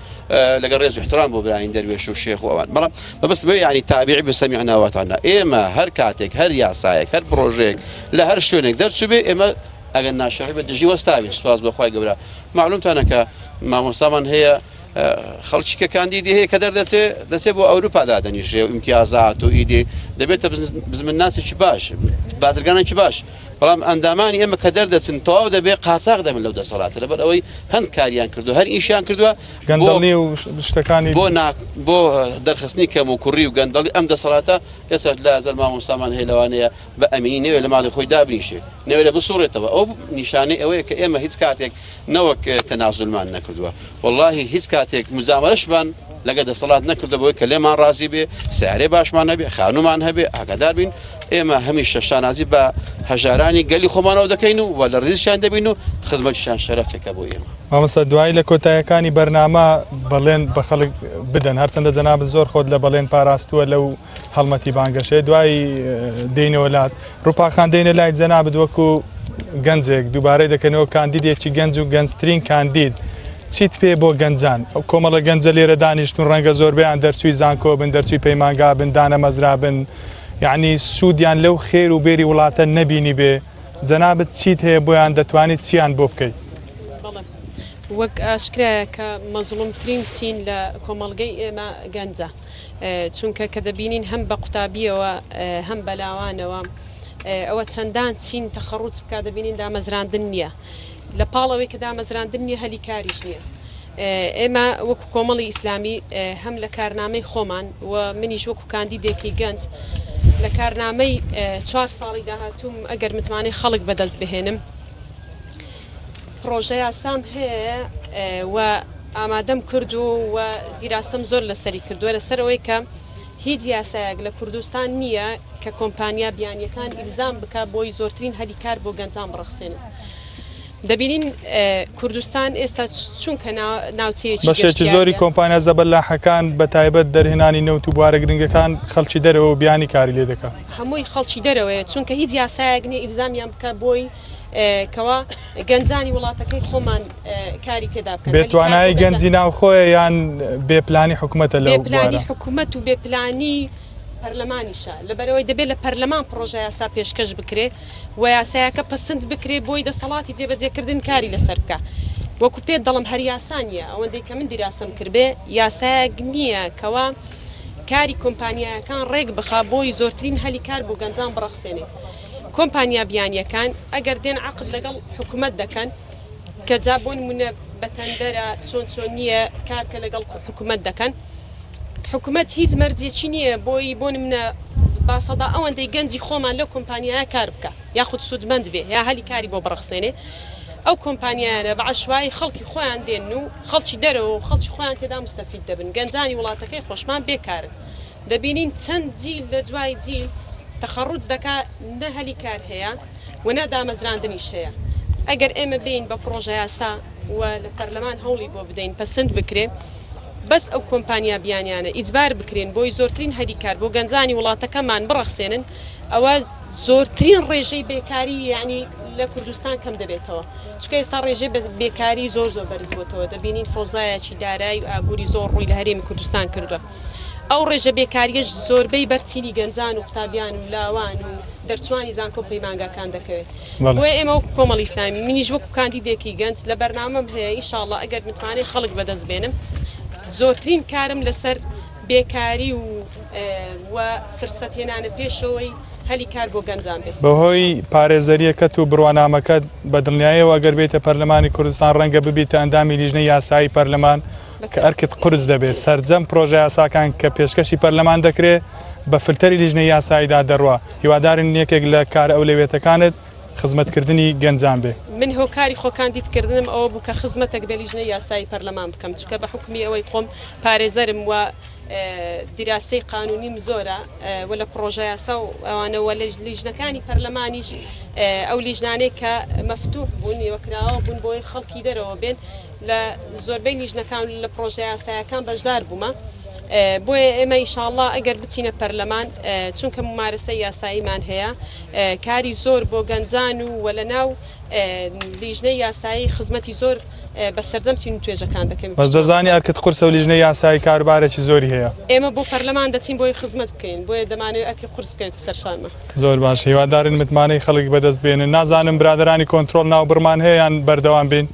لەگەڵ ڕێز و احترام بۆ براین دەروێش و شێخ و ئەوان بەڵام بەبەست بێ یعنی تابعی بە سەمیعنا واتەعنا ئێمە هەر کاتێک هەر یاسایەک هەر پرۆژەیەک لە هەر شوێنێک دەرچوو بێ ئێمە ئەگەر ناشەڕی بە دژی وەستاوین سوپاس بەخوای گەورە معلومتانە کە مامۆستامان هەیە خەڵکی کە کاندیدی هەیە کە دەچێت بۆ ئەوروپا دادەنیژێ و ئیمتیازات و ئیدی دەبێتە بزمناسێکی باش بازرگانێکی باش بەڵام ئەندامانی ئێمە کە دەردەچن تەواو دەبێت قاچاق دەبن لەو دەسەڵاتە لەبەر ئەوەی هەند کاریان کردو هەر ئیشیان کردووە گەندەڵی و شتەکانی بۆ دەرخستنی کەم و کوڕی و گەندەڵی ئەم دەسەڵاتە ئێستا لە زەر مامۆستامان هەیە لەوانەیە بە ئەمینی نەوێ لە ماڵی خۆی دابنیشێ نەوێ لە بسوڕێتەوە ئەو نیشانەی ئەوەیە کە ئێمە هیچ کاتێک نەوەک تەنازولمان نەکردووە واللهی هیچ کاتێک مزامەرەشمان لەگە دەسەڵات نەکردە بۆی کە لێمان ڕازی بێ سیارێ باشمان هەبێ خانومان هەبێ ئاگادار بین ئێمە هەمیشە شانازی بە هەژارانی گەلی خۆمانەوە دەکەین و وە لە ڕیزشیان دەبین و خزمەتیشان شەرەفێکە بۆ ئێمە مامۆستا دوای لە کۆتاییەکانی بەرنامە بەڵێن بە خەڵک بدەن هەرچەندە جەنابەت زۆر خۆت لە بەڵێن پاراستووە لەو هەڵمەتی بانگەشەیە دوای دێنەوەلات ڕووپاخان دێنە لای جەنابەت وەکو گەنجێک دووبارەی دەکەنەوە کاندیدێکی گەنج و گەنجترین کاندید چیت پێ بۆ گەنجان ئەو کۆمەڵە گەنجە لێرە دانیشتون ڕەنگە زۆربیان دەرچووی زانکۆ بن دەرچووی پەیمانگا بن دانە مەزرا بن یعنی سوودیان لەو خێر و بێری وڵاتە نەبینی بێ جەنابەت چیت هەیە بۆیان دەتوانیت چیان بۆ بکەیت وەک ئاشکرایە کە مەزڵومترین چین لە کۆمەڵگەی ئێمە گەنجە چونکە کە دەبینین هەم بە قوتابیەوە هەم بەلاوانەوە ئەوە چەندان چین تەخەڕوت بکە دەبینین دامەزراندن نییە لە پاڵەوەی کە دامەزراندن نیە هەلی کاریش نییە ئێمە وەکو کۆمەڵی ئیسلامی هەم لە کارنامەی خۆمان و منیش وەکو کاندیدێکی گەنج لە کارنامەی 4 ساڵی داهاتوم ئەگەر متمانەی خەڵک بەدەست بهێنم پرۆژە یاسام هەیە و ئامادەم کردو و دیراسەم زۆر لەسەری کردووە لەسەرەوەی کە هیچ یاسایەک لە کوردستان نییە کە کۆمپانیا بیانیەکان ئیلزام بکە بۆی زۆرترین هەلی کار بۆ گەنجان بڕەخسێنن دەبینین کوردستان ئێستا چونکە ناوچەیەکی بەشێکی زۆری کۆمپانیا زەبەلاحەکان بە تایبەت دەرهێنانی نەوت و بوارە گرنگەکان خەڵکی دەرەوە بیانی کاری لێ دەکات هەمووی خەڵکی دەرەوەیە چونکە هیچ یاسایەک نیە ئیلزامیان بکە بۆی کەوا گەنجانی وڵاتەکەی خۆمان کاری تێدا بکەن بێتوانایی گەنجی ناوخۆیە یان بێپلانی حکوومەتە لەو بێپلانی حکوومەت و بێپلانی پەرلەمانیشە لەبەرەوەی دەبێت لە پەرلەمان پرۆژە یاسا پێشکەش بکرێ و یاسایەکە پسند بکرێ بۆی دەسەڵاتی جێبەجێکردن کاری لەسەر بکە وەکو پێت دەڵم هەر یاسانیە ئەوەندەی کە من دیراسەم کردبێ یاسایەک نییە کەوا کاری کۆمپانیایەکان ڕێک بخا بۆی زۆرترین هەلی کار بۆ گەنجان بڕەخسێنێ کۆمپانیا بیانیەکان ئەگەر دێن عقد لەگەڵ حکوومەت دەکەن کە جا بۆ نمونە بەتەندەرە چۆن نییە کارکە لەگەڵ حکوومەت دەکەن حکوومەت هیچ مەرجێکی نییە بۆی بۆ منە باسەدا ئەوەندەی گەنجی خۆمان لەو کۆمپانیایە کار بکە یاخود سوودمەند بێ یا هەلی کاری بۆ بڕخسێنێ ئەو کۆمپانیانە بە عشوایی خەڵکی خۆیان دێن و خەڵکی دەرەوە و خەڵکی خۆیان تێدا مستەفید دەبن گەنجانی وڵاتەکەی خۆشمان بێکارن دەبینین چەند جیل لە دوای جیل تەخەڕوج دەکا نە هەلی کار هەیە و نە دامەزراندنیش هەیە ئەگەر ئێمە بین بە پرۆژە یاسا و لە پەرلەمان هەوڵی بۆ بدەین پەسەند بکرێن بەس ئەو کۆمپانیا بیانیانە ئیجبار بکرێن بۆی زۆرترین هەری کار بۆ گەنجانی وڵاتەکەمان بڕەخسێنن ئەوە زۆرترین ڕێژەی بێکاری یعنی لە کوردستان کەم دەبێتەوە چکە ئێستا ڕێژەی بێکاری زۆر بەرز بۆتەوە دەبینین فۆزایەکی دارایی و ئابووری زۆر ڕووی لە هەرێمی کوردستان کردووە ئەو ڕێژە بێکاریەش زۆربەی بەرچینی گەنجان و قوتابیان و لاوان و دەرچوانی زانکۆ پەیمانگاکان دەکەوێت بۆیە ئێمە وەکو کۆمەڵی ئیسلامی منیش وەکو کاندیدێکی گەنج لە بەرنامەم هەیە ئینشاڵڵا ئەگەر متوانێت خەڵک بەدەست بێنم زۆرترین کارم لەسەر بێکاری و فرسەت هێنانە پێشەوەی هەلی کار بۆ گەنجان بێت بەهۆی پارێزەریەکەت و بڕوانامەکەت بە دڵنیایەوە ئەگەر بێتە پەرلەمانی کوردستان ڕەنگە ببیتە ئەندامی لیژنەی یاسایی پەرلەمان کە ئەرکت قورس دەبێت سەرجەم پرۆژە یاساکان کە پێشکەشی پەرلەمان دەکرێت بە فلتەری لیژنەی یاساییدا دەڕوا هیوادارن یەکێک لە کار ئەولەوێتەکانت خزمەتکردنی گەنجان بێ من هۆکاری خۆکاندیدکردنم ئەوە بوو کە خزمەتێک بە لیژنەی یاسایی پەرلەمان بکەم چکە بە حکمی ئەوەی خۆم پارێزەرم و دیراسی قانونیم زۆرە و لە پرۆژە یاسا و ئەوانەوە لە لیژنەکانی پەرلەمانیش ئەو لیژنانەی کە مەفتوح بوون وەکراوە بوون بۆی خەڵکی دەرەوە بێن لە زۆربەی لیژنەکان لە پرۆژە یاسایەکان بەشدار بوومە بۆیە ئێمە ئینشاءڵڵا ئەگەر بچینە پەرلەمان چونکە ممارەسەی یاساییمان هەیە کاری زۆر بۆ گەنجان و وەلەناو لیژنەی یاسایی خزمەتی زۆر بە سەرجەم توێژەکان دەکەین بەس دەزانی ئەرکت قورسە و لیژنەی یاسایی کاربارێکی زۆری هەیە ئێمە بۆ پەرلەمان دەچین بۆی خزمەت بکەین بۆیە دەمانێت ئەرکی قورس بکەیتە سەرشانمە زۆر باش هیوادارن متمانەی خەڵک بەدەست بێنن نازانم برادرانی کۆنتترۆل ناو بڕمان هەیە یان بەردەوام بین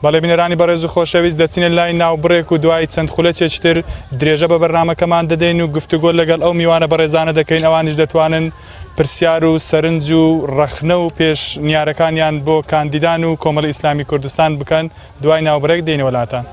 بەڵێ بینەرانی بەڕێز و خۆشەویست دەچینە لای ناو بڕێک و دوای چەند خولەکێکی تر درێژە بە بەرنامەکەمان دەدەین و گفتوگۆ لەگەڵ ئەو میوانە بەڕێزانە دەکەین ئەوانیش دەتوانن پرسیار و سەرنج و ڕەخنە و پێش نیارەکانیان بۆ کاندیدان و کۆمەڵی ئیسلامی کوردستان بکەن دوای ناوبڕێک دێنەوە لاتان.